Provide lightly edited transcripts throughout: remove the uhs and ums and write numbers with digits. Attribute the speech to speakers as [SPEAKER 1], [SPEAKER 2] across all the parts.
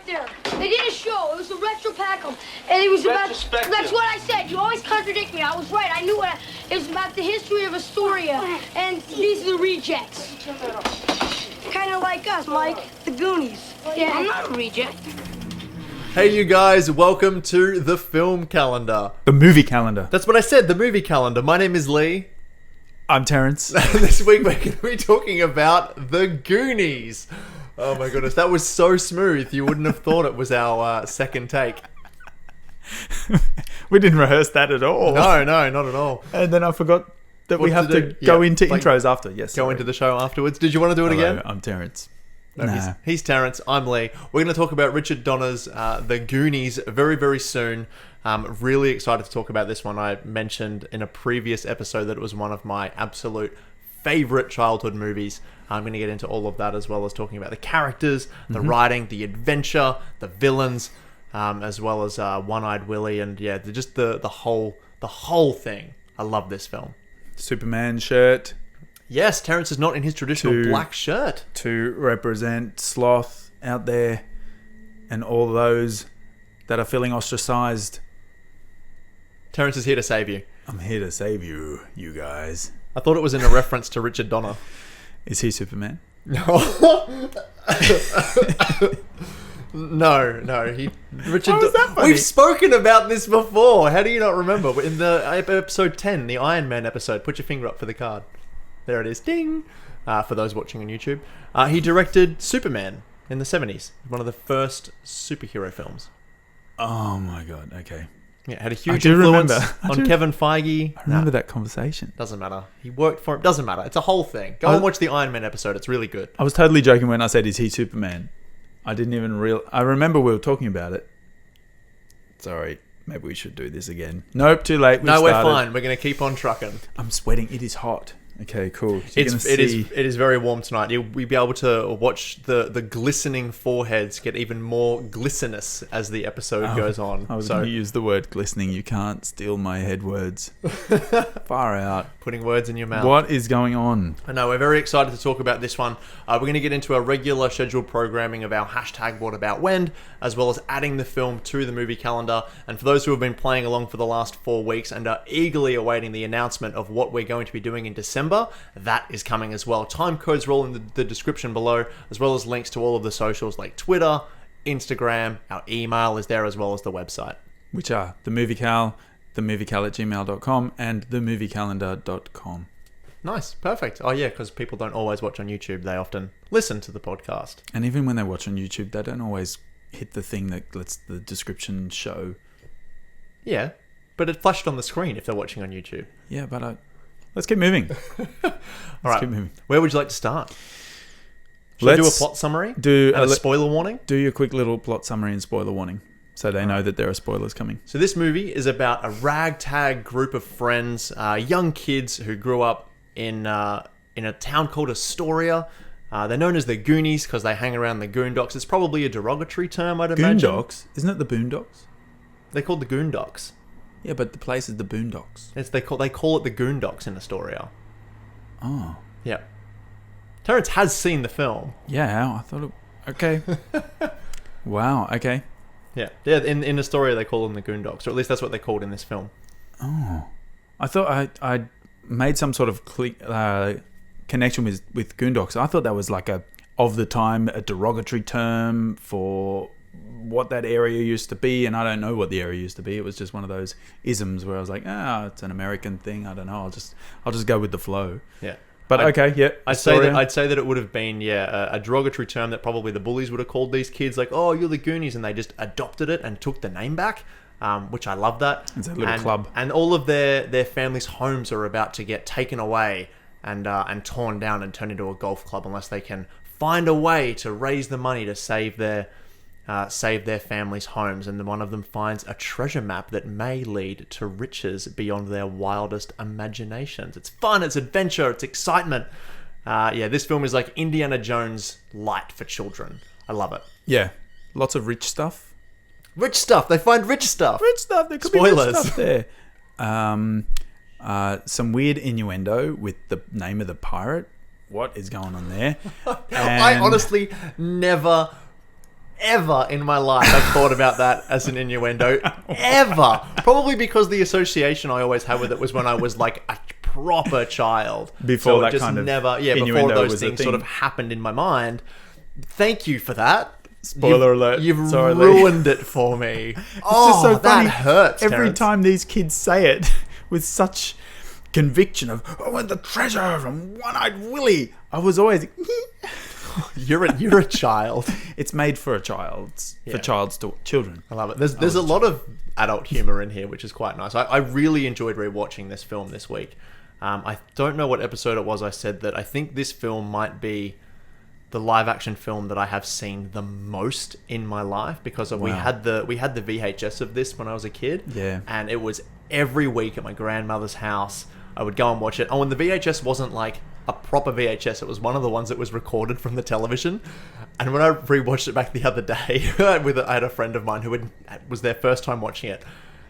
[SPEAKER 1] right there. They did a show. It was a Retropacum. And it was about... That's what I said. You always contradict me. I was right. I knew it. It was about the history of Astoria. And these are the rejects. Kind of like us, Mike. The Goonies. Yeah, I'm not a reject.
[SPEAKER 2] Hey you guys, welcome to the film calendar.
[SPEAKER 3] The movie calendar.
[SPEAKER 2] That's what I said, the movie calendar. My name is Lee.
[SPEAKER 3] I'm Terrence.
[SPEAKER 2] This week we're going to be talking about the Goonies. Oh my goodness, that was so smooth. You wouldn't have thought it was our second take.
[SPEAKER 3] We didn't rehearse that at all.
[SPEAKER 2] No, not at all.
[SPEAKER 3] And then I forgot that we have to
[SPEAKER 2] do.
[SPEAKER 3] go
[SPEAKER 2] Yeah,
[SPEAKER 3] into
[SPEAKER 2] like,
[SPEAKER 3] intros after. Yes.
[SPEAKER 2] Go into the show afterwards. Did you want to do it
[SPEAKER 3] Hello,
[SPEAKER 2] again?
[SPEAKER 3] I'm Terrence.
[SPEAKER 2] No,
[SPEAKER 3] Nah.
[SPEAKER 2] he's Terrence. I'm Lee. We're going to talk about Richard Donner's The Goonies very, very soon. Really excited to talk about this one. I mentioned in a previous episode that it was one of my absolute favorite childhood movies. I'm going to get into all of that as well as talking about the characters, the writing, the adventure, the villains, as well as One-Eyed Willie, and yeah, just the whole thing. I love this film.
[SPEAKER 3] Superman shirt
[SPEAKER 2] Yes, Terrence is not in his traditional black shirt.
[SPEAKER 3] to represent sloth out there and all those that are feeling ostracized.
[SPEAKER 2] Terrence is here to save you.
[SPEAKER 3] I'm here to save you, you guys.
[SPEAKER 2] I thought it was in a reference to Richard Donner.
[SPEAKER 3] Is he Superman?
[SPEAKER 2] No. No. Richard.
[SPEAKER 3] How is that funny?
[SPEAKER 2] We've spoken about this before. How do you not remember? In the episode 10, the Iron Man episode. Put your finger up for the card. There it is. Ding. For those watching on YouTube, he directed Superman in the 70s. One of the first superhero films.
[SPEAKER 3] Oh my god. Okay.
[SPEAKER 2] Yeah, had a huge
[SPEAKER 3] do
[SPEAKER 2] influence
[SPEAKER 3] remember.
[SPEAKER 2] on Kevin Feige.
[SPEAKER 3] I remember that conversation.
[SPEAKER 2] Doesn't matter. He worked for him. Doesn't matter. It's a whole thing. Go and watch the Iron Man episode. It's really good.
[SPEAKER 3] I was totally joking when I said, "Is he Superman?" I didn't even I remember we were talking about it. Sorry, maybe we should do this again. Nope, too late.
[SPEAKER 2] We're fine. We're going to keep on trucking.
[SPEAKER 3] I'm sweating. It is hot. Okay, cool.
[SPEAKER 2] It is very warm tonight. You'll be able to watch the glistening foreheads get even more glistenous as the episode goes on.
[SPEAKER 3] I was going to use the word glistening. You can't steal my head words. Far out.
[SPEAKER 2] Putting words in your mouth.
[SPEAKER 3] What is going on?
[SPEAKER 2] I know, we're very excited to talk about this one. We're going to get into our regular scheduled programming of our hashtag What About When, as well as adding the film to the movie calendar. And for those who have been playing along for the last 4 weeks and are eagerly awaiting the announcement of what we're going to be doing in December, that is coming as well. Time codes are all in the description below, as well as links to all of the socials like Twitter, Instagram, our email is there, as well as the website.
[SPEAKER 3] Which are themoviecal @gmail.com and themoviecalendar.com.
[SPEAKER 2] Nice, perfect. Oh yeah, because people don't always watch on YouTube. They often listen to the podcast.
[SPEAKER 3] And even when they watch on YouTube, they don't always hit the thing that lets the description show.
[SPEAKER 2] Yeah, but it flashed on the screen if they're watching on YouTube.
[SPEAKER 3] Yeah, but let's keep moving.
[SPEAKER 2] All right, where would you like to start? Should I do a plot summary? And a spoiler warning?
[SPEAKER 3] Do your quick little plot summary and spoiler warning, so they know that there are spoilers coming.
[SPEAKER 2] So this movie is about a ragtag group of friends, young kids who grew up in a town called Astoria. They're known as the Goonies because they hang around the Goondocks. It's probably a derogatory term, I'd imagine.
[SPEAKER 3] Goondocks? Isn't it the Boondocks?
[SPEAKER 2] They're called the Goondocks.
[SPEAKER 3] Yeah, but the place is the Boondocks.
[SPEAKER 2] They call it the Goondocks in Astoria.
[SPEAKER 3] Oh.
[SPEAKER 2] Yeah. Terrence has seen the film.
[SPEAKER 3] Yeah, I thought it... Okay. Wow, okay.
[SPEAKER 2] Yeah. In Astoria they call them the Goondocks, or at least that's what they're called in this film.
[SPEAKER 3] Oh. I thought I made some sort of connection with Goondocks. I thought that was like a derogatory term for what that area used to be, and I don't know what the area used to be. It was just one of those isms where I was like, it's an American thing. I don't know. I'll just go with the flow.
[SPEAKER 2] Yeah.
[SPEAKER 3] But okay, yeah.
[SPEAKER 2] I'd say that it would have been a derogatory term that probably the bullies would have called these kids, like, oh, you're the Goonies, and they just adopted it and took the name back, which I love that.
[SPEAKER 3] It's a little club.
[SPEAKER 2] And all of their families' homes are about to get taken away and torn down and turned into a golf club unless they can find a way to raise the money to save their families' homes, and one of them finds a treasure map that may lead to riches beyond their wildest imaginations. It's fun, it's adventure, it's excitement. This film is like Indiana Jones light for children. I love it.
[SPEAKER 3] Yeah, lots of rich stuff.
[SPEAKER 2] Rich stuff. They find rich stuff.
[SPEAKER 3] Rich stuff. There could
[SPEAKER 2] Spoilers.
[SPEAKER 3] be rich stuff there. Some weird innuendo with the name of the pirate. What is going on there?
[SPEAKER 2] I honestly never ever in my life have thought about that as an innuendo. Ever. Probably because the association I always had with it was when I was like a proper child.
[SPEAKER 3] Before
[SPEAKER 2] so
[SPEAKER 3] that
[SPEAKER 2] just
[SPEAKER 3] kind of
[SPEAKER 2] never, before
[SPEAKER 3] innuendo
[SPEAKER 2] those
[SPEAKER 3] was a
[SPEAKER 2] things
[SPEAKER 3] thing.
[SPEAKER 2] sort of happened in my mind. Thank you for that.
[SPEAKER 3] Spoiler alert.
[SPEAKER 2] You've
[SPEAKER 3] Sorry, Lee.
[SPEAKER 2] ruined it for me.
[SPEAKER 3] It's just so funny.
[SPEAKER 2] That hurts,
[SPEAKER 3] Every
[SPEAKER 2] Terrence.
[SPEAKER 3] time these kids say it with such conviction of, oh, and the treasure from One-Eyed Willie. I was always,
[SPEAKER 2] You're a child.
[SPEAKER 3] it's made for children.
[SPEAKER 2] I love it. There's a lot of adult humor in here, which is quite nice. I really enjoyed rewatching this film this week. I don't know what episode it was. I said that I think this film might be the live action film that I have seen the most in my life because we had the VHS of this when I was a kid.
[SPEAKER 3] Yeah.
[SPEAKER 2] And it was every week at my grandmother's house. I would go and watch it. Oh, and the VHS wasn't like a proper VHS. It was one of the ones that was recorded from the television. And when I rewatched it back the other day, I had a friend of mine who was their first time watching it.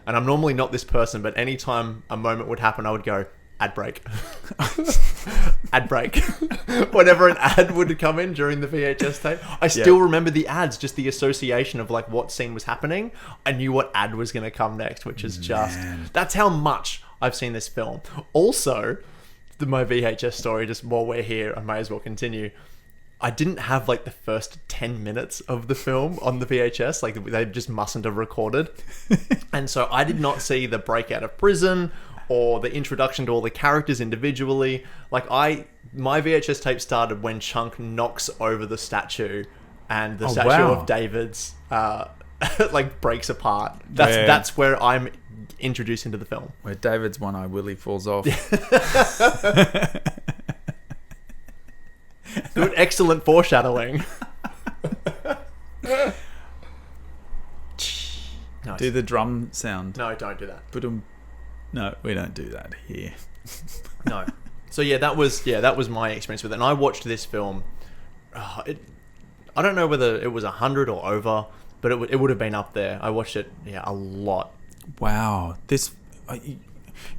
[SPEAKER 2] And I'm normally not this person, but anytime a moment would happen, I would go, ad break. Ad break. Whenever an ad would come in during the VHS tape, I still remember the ads, just the association of like what scene was happening. I knew what ad was going to come next, which is that's how much I've seen this film. Also, my VHS story, just while we're here, I may as well continue. I didn't have like the first 10 minutes of the film on the VHS. Like they just mustn't have recorded. And so I did not see the breakout of prison or the introduction to all the characters individually. Like my VHS tape started when Chunk knocks over the statue and the statue of David's like breaks apart. That's where I'm introduced into the film.
[SPEAKER 3] Where David's One-Eyed Willie falls off.
[SPEAKER 2] Good, excellent foreshadowing. Nice.
[SPEAKER 3] Do the drum sound.
[SPEAKER 2] No, don't do that.
[SPEAKER 3] No, we don't do that here.
[SPEAKER 2] No. So that was my experience with it. And I watched this film. I don't know whether it was 100 or over, but it would have been up there. I watched it a lot.
[SPEAKER 3] Wow. This,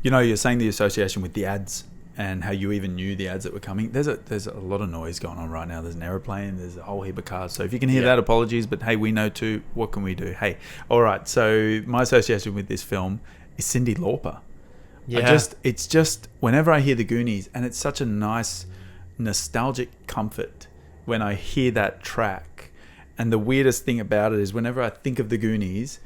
[SPEAKER 3] you're saying the association with the ads and how you even knew the ads that were coming. There's a lot of noise going on right now. There's an airplane. There's a whole heap of cars. So if you can hear that, apologies. But hey, we know too. What can we do? Hey, all right. So my association with this film is Cyndi Lauper.
[SPEAKER 2] Yeah.
[SPEAKER 3] It's just whenever I hear the Goonies, and it's such a nice nostalgic comfort when I hear that track. And the weirdest thing about it is whenever I think of the Goonies,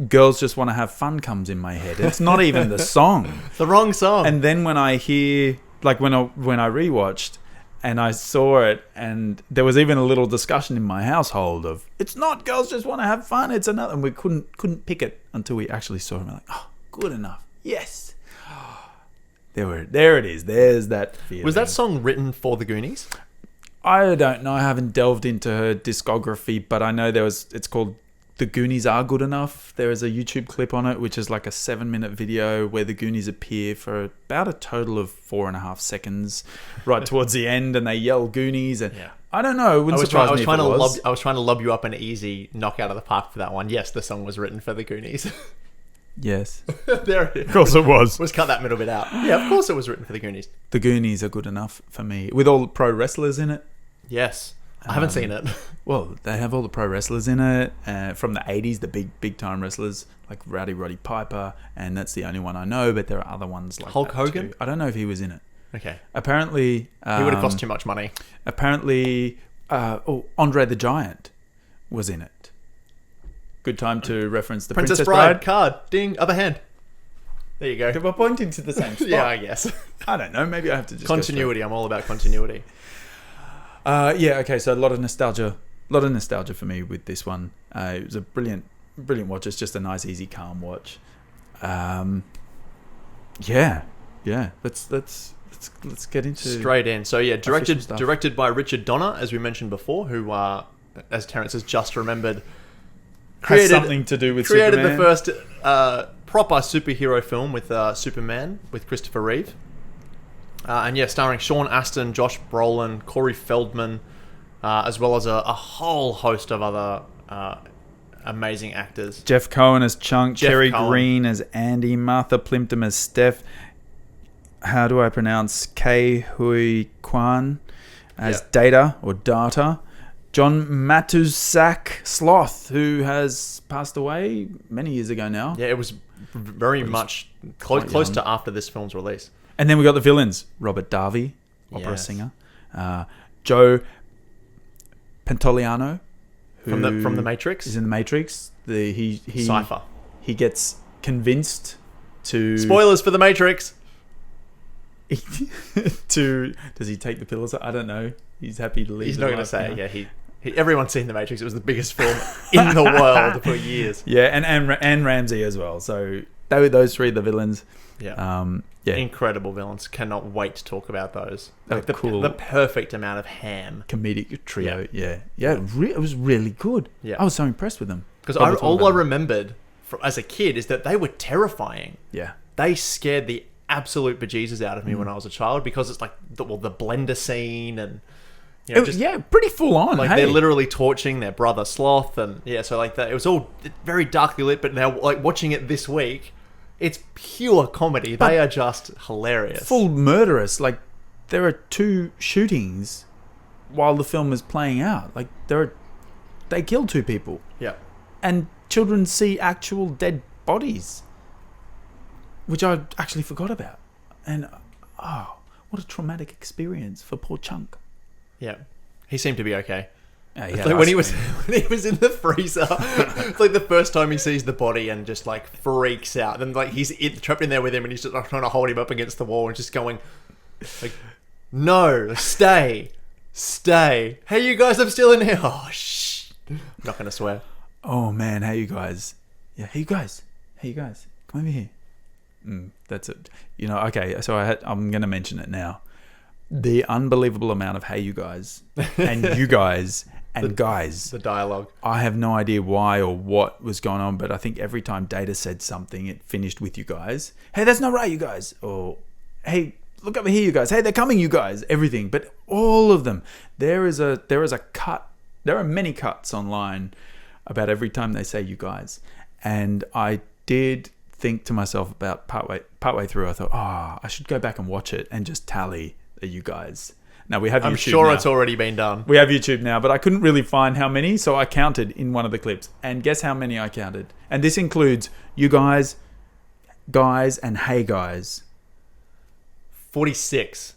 [SPEAKER 3] Girls Just Want to Have Fun comes in my head. It's not even the song.
[SPEAKER 2] The wrong song.
[SPEAKER 3] And then when I hear, like when I rewatched and I saw it, and there was even a little discussion in my household of, it's not Girls Just Want to Have Fun, it's another, and we couldn't pick it until we actually saw it. And we're like, oh, good enough. Yes. There it is. There's that feeling.
[SPEAKER 2] Was that song written for the Goonies?
[SPEAKER 3] I don't know. I haven't delved into her discography, but I know it's called The Goonies Are Good Enough. There is a YouTube clip on it, which is like a 7-minute video where the Goonies appear for about a total of 4.5 seconds right towards the end, and they yell Goonies. And I don't know. It wouldn't surprise me if it was.
[SPEAKER 2] I was trying to lob you up an easy knock out of the park for that one. Yes, the song was written for the Goonies.
[SPEAKER 3] Yes.
[SPEAKER 2] There it is.
[SPEAKER 3] Of course it was.
[SPEAKER 2] Let's cut that middle bit out. Yeah, of course it was written for the Goonies.
[SPEAKER 3] The Goonies are good enough for me. With all the pro wrestlers in it.
[SPEAKER 2] Yes. I haven't seen it.
[SPEAKER 3] Well, they have all the pro wrestlers in it from the 80s, the big time wrestlers like Rowdy Roddy Piper, and that's the only one I know, but there are other ones like
[SPEAKER 2] Hulk
[SPEAKER 3] that
[SPEAKER 2] Hogan?
[SPEAKER 3] too. I don't know if he was in it.
[SPEAKER 2] Okay.
[SPEAKER 3] Apparently...
[SPEAKER 2] He would have cost too much money.
[SPEAKER 3] Apparently, Andre the Giant was in it. Good time to reference the Princess Bride.
[SPEAKER 2] Card. Ding. Other hand. There you go.
[SPEAKER 3] We're pointing to the same spot.
[SPEAKER 2] Yeah, I guess.
[SPEAKER 3] I don't know. Maybe I have to just
[SPEAKER 2] continuity. I'm all about continuity.
[SPEAKER 3] Okay. So a lot of nostalgia for me with this one. It was a brilliant watch. It's just a nice, easy, calm watch. Yeah. Let's get into
[SPEAKER 2] straight in. So directed by Richard Donner, as we mentioned before, who, as Terrence has just remembered,
[SPEAKER 3] has something to do with
[SPEAKER 2] created
[SPEAKER 3] Superman.
[SPEAKER 2] the first proper superhero film with Superman with Christopher Reeve, and starring Sean Astin, Josh Brolin, Corey Feldman, as well as a whole host of other amazing actors.
[SPEAKER 3] Jeff Cohen as Chunk, Cherry Green as Andy, Martha Plimpton as Steph. How do I pronounce Kei Hui Kwan as Data or Data? John Matuszak Sloth, who has passed away many years ago now.
[SPEAKER 2] Yeah, it was very much close to after this film's release.
[SPEAKER 3] And then we got the villains: Robert Davi, opera singer, Joe Pantoliano, who
[SPEAKER 2] from the Matrix.
[SPEAKER 3] Is in the Matrix. He
[SPEAKER 2] Cypher.
[SPEAKER 3] He gets convinced to
[SPEAKER 2] spoilers for the Matrix.
[SPEAKER 3] Does he take the pills? I don't know. He's happy to leave.
[SPEAKER 2] He's not going to say. Yeah, he everyone's seen the Matrix. It was the biggest film in the world for years.
[SPEAKER 3] Yeah, and Ramsey as well. So those three are the villains.
[SPEAKER 2] Yeah.
[SPEAKER 3] Yeah.
[SPEAKER 2] Incredible villains. Cannot wait to talk about those. Like
[SPEAKER 3] cool.
[SPEAKER 2] The perfect amount of ham.
[SPEAKER 3] Comedic trio. Yeah. It was really good.
[SPEAKER 2] Yeah.
[SPEAKER 3] I was so impressed with them.
[SPEAKER 2] Because all I remembered as a kid is that they were terrifying.
[SPEAKER 3] Yeah.
[SPEAKER 2] They scared the absolute bejesus out of me when I was a child, because it's like the blender scene and
[SPEAKER 3] pretty full on.
[SPEAKER 2] Like they're literally torching their brother Sloth, and so like that. It was all very darkly lit, but now like watching it this week, it's pure comedy. They are just hilarious.
[SPEAKER 3] Full murderous. Like there are 2 shootings while the film is playing out. Like they kill 2 people.
[SPEAKER 2] Yeah.
[SPEAKER 3] And children see actual dead bodies, which I actually forgot about. And, what a traumatic experience for poor Chunk.
[SPEAKER 2] Yeah. He seemed to be okay.
[SPEAKER 3] Yeah,
[SPEAKER 2] like when he was in the freezer, it's like the first time he sees the body and just like freaks out. Then like he's trapped in there with him, and he's just like trying to hold him up against the wall and just going like, "No, stay. Hey, you guys, I'm still in here." Oh, shh. I'm not gonna swear.
[SPEAKER 3] Oh man, hey you guys. Yeah, hey you guys, come over here. That's it. Okay, so I'm going to mention it now. The unbelievable amount of hey you guys and you guys and guys.
[SPEAKER 2] The dialogue.
[SPEAKER 3] I have no idea why or what was going on, but I think every time Data said something, it finished with you guys. Hey, that's not right, you guys. Or, hey, look over here, you guys. Hey, they're coming, you guys. Everything. But all of them. There is a cut. There are many cuts online about every time they say you guys. And I did think to myself about partway through, I thought, I should go back and watch it and just tally the you guys. Now we have YouTube.
[SPEAKER 2] I'm sure
[SPEAKER 3] now.
[SPEAKER 2] It's already been done.
[SPEAKER 3] We have YouTube now, but I couldn't really find how many, so I counted in one of the clips. And guess how many I counted? And this includes you guys, and hey guys.
[SPEAKER 2] 46.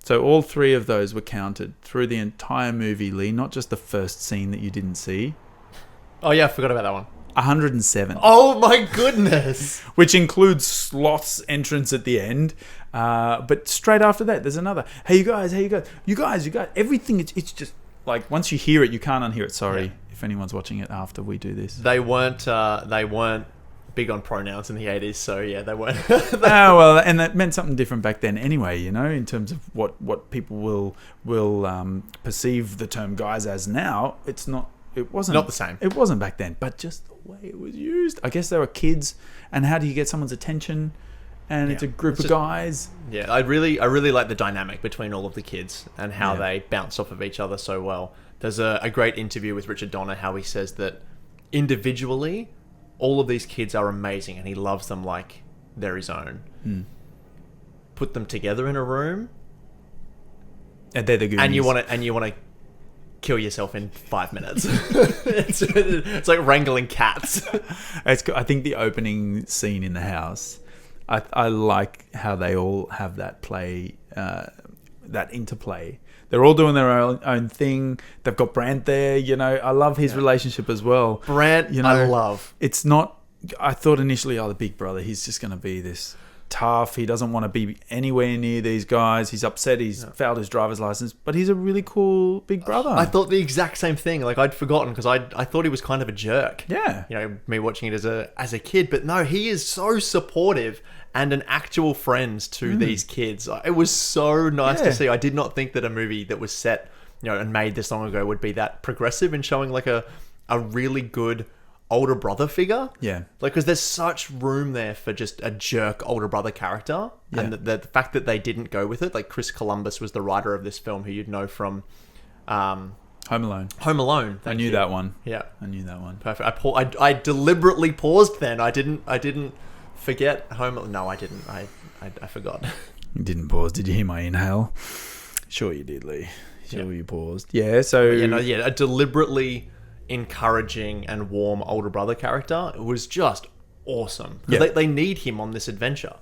[SPEAKER 3] So all 3 of those were counted through the entire movie, Lee, not just the first scene that you didn't see.
[SPEAKER 2] Oh yeah, I forgot about that one.
[SPEAKER 3] 107.
[SPEAKER 2] Oh my goodness.
[SPEAKER 3] Which includes Sloth's entrance at the end. But straight after that, there's another. Hey, you guys. You guys. Everything, it's just like once you hear it, you can't unhear it. Sorry if anyone's watching it after we do this.
[SPEAKER 2] They weren't big on pronouns in the 80s, so yeah, they weren't.
[SPEAKER 3] Well, and that meant something different back then anyway, in terms of what people will perceive the term guys as now. It wasn't
[SPEAKER 2] not the same.
[SPEAKER 3] It wasn't back then, but just the way it was used. I guess there were kids, and how do you get someone's attention? And it's a group of guys. Yeah,
[SPEAKER 2] I really like the dynamic between all of the kids and how they bounce off of each other so well. There's a great interview with Richard Donner, how he says that individually, all of these kids are amazing, and he loves them like they're his own. Put them together in a room,
[SPEAKER 3] and they're the Goonies.
[SPEAKER 2] And you want to kill yourself in 5 minutes. It's like wrangling cats.
[SPEAKER 3] I think the opening scene in the house, I like how they all have that play, that interplay. They're all doing their own thing. They've got Brandt there, I love his relationship as well.
[SPEAKER 2] Brandt, I love.
[SPEAKER 3] It's not, I thought initially, the big brother, he's just going to be this tough. He doesn't want to be anywhere near these guys. He's upset. He's failed his driver's license, but he's a really cool big brother.
[SPEAKER 2] I thought the exact same thing. Like I'd forgotten because I thought he was kind of a jerk.
[SPEAKER 3] Yeah.
[SPEAKER 2] Me watching it as a kid, but no, he is so supportive and an actual friend to these kids. It was so nice to see. I did not think that a movie that was set, and made this long ago would be that progressive in showing like a really good older brother figure.
[SPEAKER 3] Yeah.
[SPEAKER 2] Like, because there's such room there for just a jerk older brother character. Yeah. And the fact that they didn't go with it, like Chris Columbus was the writer of this film, who you'd know from
[SPEAKER 3] Home Alone.
[SPEAKER 2] Home Alone.
[SPEAKER 3] I knew that one.
[SPEAKER 2] Yeah.
[SPEAKER 3] I knew that one.
[SPEAKER 2] Perfect. I deliberately paused then. I didn't forget Home. No, I didn't. I forgot.
[SPEAKER 3] You didn't pause. Did you hear my inhale? Sure you did, Lee. Sure, you paused. Yeah, so...
[SPEAKER 2] A deliberately encouraging and warm older brother character. It was just awesome. Because they need him on this adventure.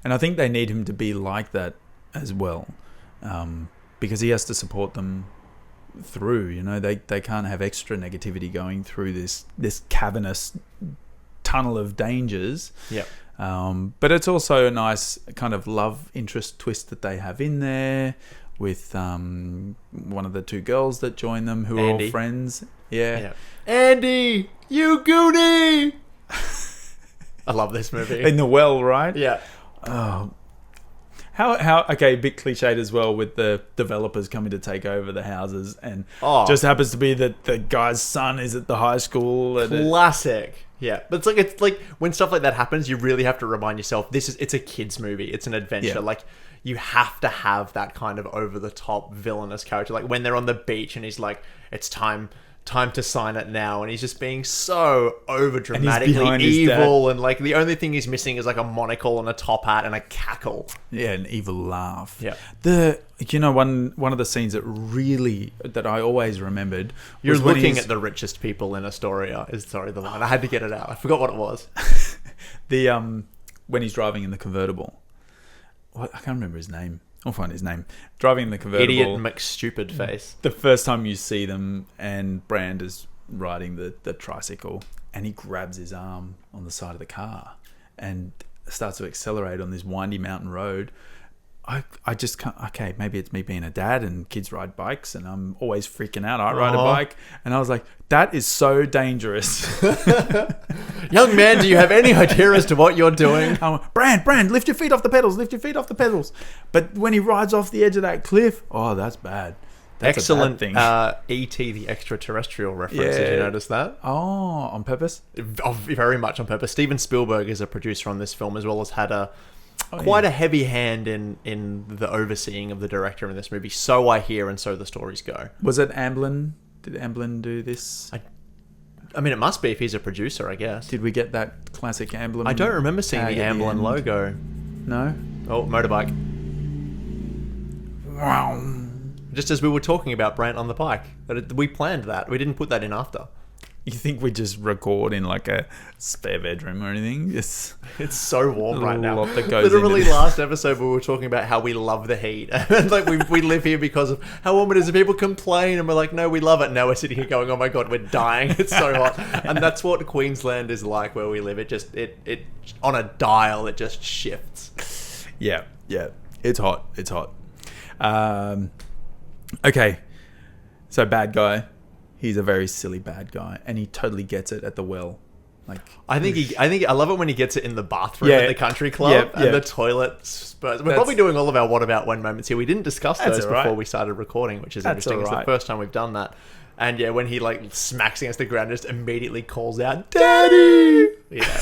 [SPEAKER 3] And I think they need him to be like that as well. Because he has to support them through, they can't have extra negativity going through this cavernous tunnel of dangers.
[SPEAKER 2] Yeah.
[SPEAKER 3] But it's also a nice kind of love interest twist that they have in there with one of the two girls that join them who
[SPEAKER 2] Andy.
[SPEAKER 3] are all friends. Yeah.
[SPEAKER 2] Andy, you Goonie! I love this movie.
[SPEAKER 3] In the well, right?
[SPEAKER 2] Yeah.
[SPEAKER 3] Oh. How okay, a bit cliched as well with the developers coming to take over the houses and just happens to be that the guy's son is at the high school.
[SPEAKER 2] Classic. Yeah. But it's like when stuff like that happens, you really have to remind yourself it's a kid's movie. It's an adventure.
[SPEAKER 3] Yeah.
[SPEAKER 2] Like you have to have that kind of over the top villainous character. Like when they're on the beach and he's like, it's time to sign it now, and he's just being so over dramatically evil, and like the only thing he's missing is like a monocle and a top hat and a cackle.
[SPEAKER 3] Yeah, an evil laugh.
[SPEAKER 2] Yeah.
[SPEAKER 3] One of the scenes that I always remembered
[SPEAKER 2] You're
[SPEAKER 3] was when
[SPEAKER 2] looking at the richest people in Astoria. The line. I had to get it out. I forgot what it was.
[SPEAKER 3] When he's driving in the convertible. I can't remember his name. I'll find his name. Driving in the convertible.
[SPEAKER 2] Idiot McStupid face.
[SPEAKER 3] The first time you see them, and Brand is riding the tricycle, and he grabs his arm on the side of the car and starts to accelerate on this windy mountain road. I just can't... Okay, maybe it's me being a dad and kids ride bikes and I'm always freaking out. I ride a bike. And I was like, that is so dangerous.
[SPEAKER 2] Young man, do you have any idea as to what you're doing?
[SPEAKER 3] Brand, lift your feet off the pedals. But when he rides off the edge of that cliff, that's bad. That's
[SPEAKER 2] excellent
[SPEAKER 3] a bad thing.
[SPEAKER 2] E.T. the extraterrestrial reference. Did you notice that?
[SPEAKER 3] Oh, on purpose?
[SPEAKER 2] Very much on purpose. Steven Spielberg is a producer on this film, as well as had quite a heavy hand in the overseeing of the director in this movie. So I hear, and so the stories go.
[SPEAKER 3] Was it Amblin? Did Amblin do this?
[SPEAKER 2] I mean, it must be if he's a producer, I guess.
[SPEAKER 3] Did we get that classic Amblin?
[SPEAKER 2] I don't remember seeing the Amblin logo.
[SPEAKER 3] No?
[SPEAKER 2] Oh, motorbike.
[SPEAKER 3] Wow.
[SPEAKER 2] Just as we were talking about Brant on the bike. We planned that. We didn't put that in after.
[SPEAKER 3] You think we just record in like a spare bedroom or anything? It's
[SPEAKER 2] so warm right now.
[SPEAKER 3] That goes
[SPEAKER 2] Literally last episode we were talking about how we love the heat. And like we live here because of how warm it is. And people complain and we're like, no, we love it. Now we're sitting here going, oh my God, we're dying. It's so hot. And that's what Queensland is like where we live. It just, it on a dial, it just shifts.
[SPEAKER 3] Yeah. It's hot. Okay. So bad guy. He's a very silly bad guy, and he totally gets it at the well. Like
[SPEAKER 2] I love it when he gets it in the bathroom at the country club and the toilet spurs. We're probably doing all of our what about when moments here. We didn't discuss those before we started recording, which is interesting. It's the first time we've done that. And yeah, when he like smacks against the ground, just immediately calls out, "Daddy!" Yeah,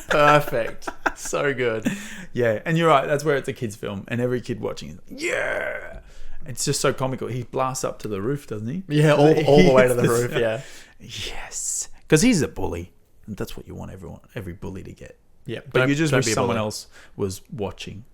[SPEAKER 2] perfect. So good.
[SPEAKER 3] Yeah, and you're right. That's where it's a kids' film, and every kid watching it, yeah. It's just so comical. He blasts up to the roof, doesn't he?
[SPEAKER 2] Yeah, all the way to the roof, yeah.
[SPEAKER 3] Yes. Because he's a bully. And that's what you want every bully to get.
[SPEAKER 2] Yeah.
[SPEAKER 3] But you just wish someone else was watching.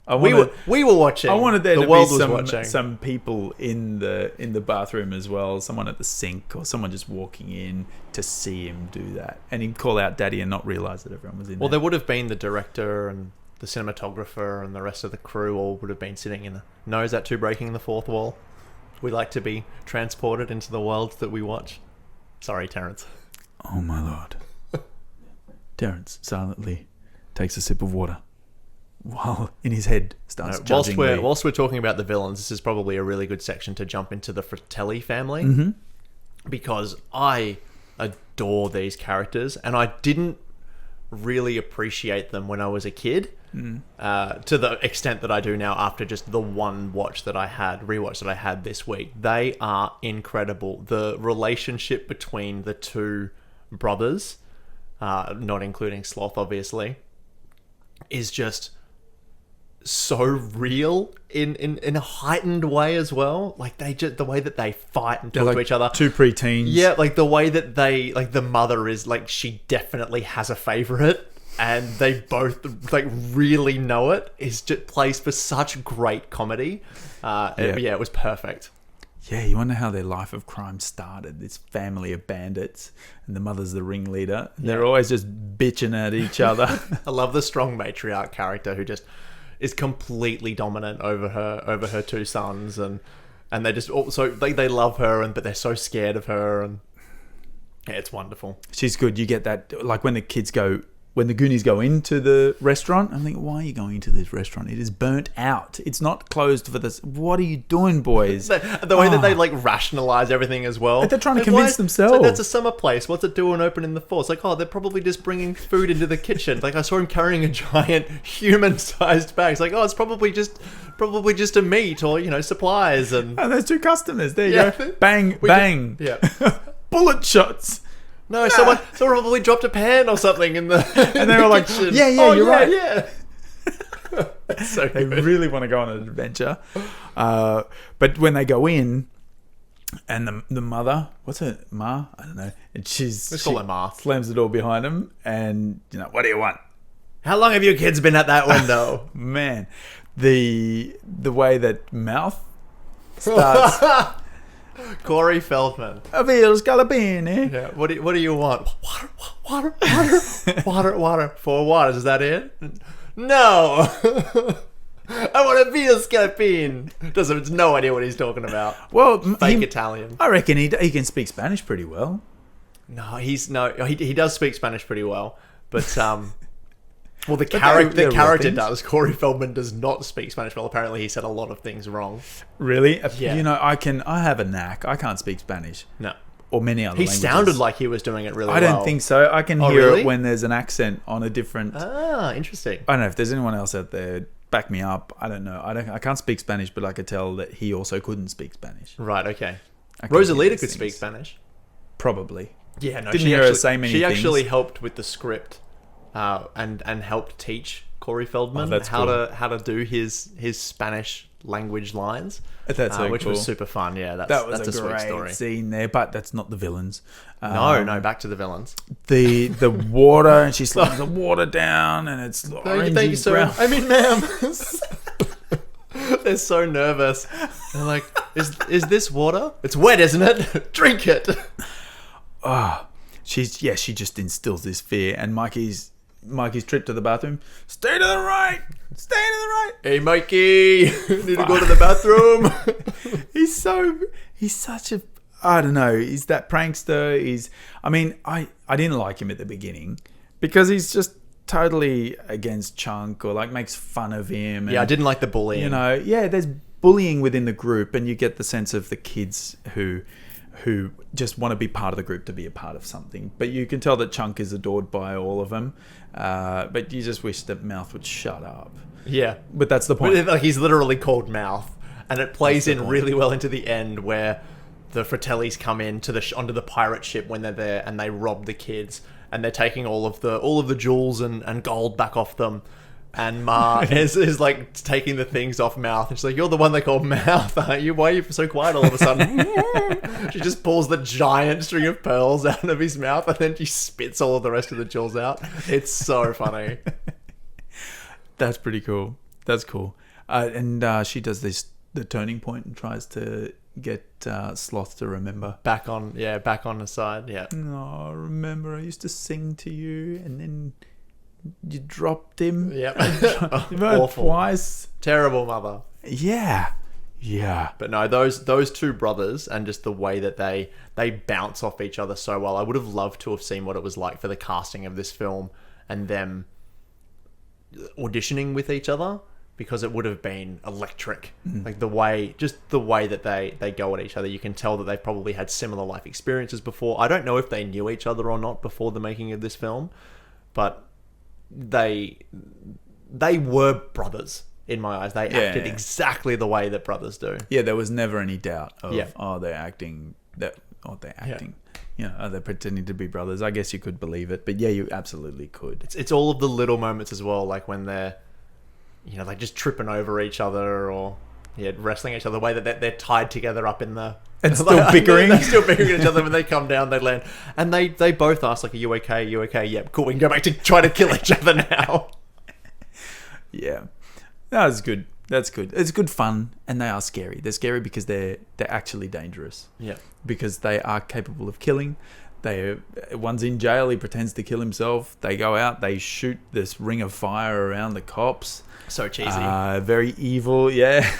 [SPEAKER 2] We were watching.
[SPEAKER 3] I wanted there to be some people in the bathroom as well. Someone at the sink or someone just walking in to see him do that. And he'd call out Daddy and not realise that everyone was in there.
[SPEAKER 2] Well, there would have been the director and the cinematographer and the rest of the crew all would have been sitting in is that too breaking the fourth wall? We like to be transported into the world that we watch. Sorry, Terrence.
[SPEAKER 3] Oh my Lord. Terrence silently takes a sip of water while in his head starts judging
[SPEAKER 2] whilst we're talking about the villains, this is probably a really good section to jump into the Fratelli family, because I adore these characters and I didn't really appreciate them when I was a kid, to the extent that I do now after just the one rewatch that I had this week. They are incredible. The relationship between the two brothers, not including Sloth obviously, is just so real in a heightened way as well. Like the way that they fight and talk to each other.
[SPEAKER 3] Two preteens.
[SPEAKER 2] Yeah, like the way that the mother is like, she definitely has a favorite. and they both like really know it. Is just plays for such great comedy. It was perfect.
[SPEAKER 3] Yeah, you wonder how their life of crime started. This family of bandits, and the mother's the ringleader. They're always just bitching at each other.
[SPEAKER 2] I love the strong matriarch character who just is completely dominant over her two sons, and they just also they love her, but they're so scared of her, and it's wonderful.
[SPEAKER 3] She's good. You get that, like when the Goonies go into the restaurant, I'm thinking, why are you going into this restaurant? It is burnt out. It's not closed for this. What are you doing, boys?
[SPEAKER 2] The way that they like rationalize everything as well.
[SPEAKER 3] They're trying to convince themselves.
[SPEAKER 2] Like, that's a summer place. What's it doing open in the fall? It's like, oh, they're probably just bringing food into the kitchen. Like I saw him carrying a giant human-sized bag. It's like, oh, it's probably just a meat or supplies and
[SPEAKER 3] there's two customers. There you go. Bang, bang.
[SPEAKER 2] Yeah.
[SPEAKER 3] Bullet shots.
[SPEAKER 2] No, someone probably dropped a pan or something in the
[SPEAKER 3] and they were like,
[SPEAKER 2] kitchen.
[SPEAKER 3] you're right.
[SPEAKER 2] Yeah. So
[SPEAKER 3] they really want to go on an adventure. But when they go in, and the mother, what's her, Ma? I don't know. And
[SPEAKER 2] let's call her Ma.
[SPEAKER 3] Slams the door behind him and, what do you want?
[SPEAKER 2] How long have your kids been at that window?
[SPEAKER 3] Man, the way that Mouth starts...
[SPEAKER 2] Corey Feldman.
[SPEAKER 3] Avil scalabini.
[SPEAKER 2] Yeah. What do you want? Water. 4 waters. Is that it? No. I want a veal scalapine. Doesn't no idea what he's talking about.
[SPEAKER 3] Well,
[SPEAKER 2] fake Italian.
[SPEAKER 3] I reckon he can speak Spanish pretty well.
[SPEAKER 2] No, he does speak Spanish pretty well, but well, the character does. Corey Feldman does not speak Spanish well. Apparently, he said a lot of things wrong.
[SPEAKER 3] Really?
[SPEAKER 2] Yeah.
[SPEAKER 3] I have a knack. I can't speak Spanish.
[SPEAKER 2] No.
[SPEAKER 3] Or many other languages.
[SPEAKER 2] He sounded like he was doing it really well.
[SPEAKER 3] I don't think so. I can hear
[SPEAKER 2] really?
[SPEAKER 3] it when there's an accent on a different...
[SPEAKER 2] Ah, interesting.
[SPEAKER 3] I don't know if there's anyone else out there. Back me up. I don't know. I can't speak Spanish, but I could tell that he also couldn't speak Spanish.
[SPEAKER 2] Right, okay. Rosalita could speak Spanish.
[SPEAKER 3] Probably.
[SPEAKER 2] Yeah, no,
[SPEAKER 3] Didn't hear her say many things.
[SPEAKER 2] She actually helped with the script. And helped teach Corey Feldman how to do his Spanish language lines.
[SPEAKER 3] That's so
[SPEAKER 2] which
[SPEAKER 3] cool.
[SPEAKER 2] was super fun. Yeah, that's
[SPEAKER 3] a
[SPEAKER 2] sweet
[SPEAKER 3] great
[SPEAKER 2] story.
[SPEAKER 3] scene there, but that's not the villains.
[SPEAKER 2] No, back to the villains.
[SPEAKER 3] The water, and she slams the water down, and it's
[SPEAKER 2] thank you, sir. I mean, ma'am. They're so nervous. They're like, is this water? It's wet, isn't it? Drink it.
[SPEAKER 3] She just instills this fear, and Mikey's trip to the bathroom. Stay to the right.
[SPEAKER 2] Hey, Mikey, need to go to the bathroom.
[SPEAKER 3] He's such a, I don't know. He's that prankster. I didn't like him at the beginning because he's just totally against Chunk or like makes fun of him.
[SPEAKER 2] Yeah, I didn't like the bullying.
[SPEAKER 3] There's bullying within the group, and you get the sense of the kids who just want to be part of the group to be a part of something. But you can tell that Chunk is adored by all of them. But you just wish that Mouth would shut up.
[SPEAKER 2] Yeah.
[SPEAKER 3] But that's the point.
[SPEAKER 2] But he's literally called Mouth. And it plays in really well into the end where the Fratellis come in onto the pirate ship when they're there and they rob the kids. And they're taking all of the jewels and gold back off them. And Ma is like taking the things off Mouth. And she's like, you're the one they call Mouth, aren't you? Why are you so quiet all of a sudden? She just pulls the giant string of pearls out of his mouth and then she spits all of the rest of the jewels out. It's so funny.
[SPEAKER 3] That's pretty cool. That's cool. And she does the turning point and tries to get Sloth to remember. Back on
[SPEAKER 2] the side, yeah.
[SPEAKER 3] Oh, remember I used to sing to you and then... you dropped him.
[SPEAKER 2] Yep.
[SPEAKER 3] Awful. Twice.
[SPEAKER 2] Terrible mother.
[SPEAKER 3] Yeah.
[SPEAKER 2] But no, those two brothers and just the way that they bounce off each other so well. I would have loved to have seen what it was like for the casting of this film and them auditioning with each other, because it would have been electric. Like the way that they go at each other. You can tell that they've probably had similar life experiences before. I don't know if they knew each other or not before the making of this film, but they were brothers in my eyes. They acted exactly the way that brothers do.
[SPEAKER 3] Yeah, there was never any doubt of they're acting. Are they pretending to be brothers? I guess you could believe it, but yeah, you absolutely could.
[SPEAKER 2] It's all of the little moments as well, like when they're like just tripping over each other or wrestling each other. The way that they're tied together up in the
[SPEAKER 3] And still bickering.
[SPEAKER 2] They're still bickering at each other when they come down, they land. And they both ask, like, are you okay? Are you okay? Yep, cool. We can go back to try to kill each other now.
[SPEAKER 3] Yeah. That's good. That's good. It's good fun, and they are scary. They're scary because they're actually dangerous.
[SPEAKER 2] Yeah.
[SPEAKER 3] Because they are capable of killing. One's in jail, he pretends to kill himself. They go out, they shoot this ring of fire around the cops.
[SPEAKER 2] So cheesy.
[SPEAKER 3] Very evil, yeah.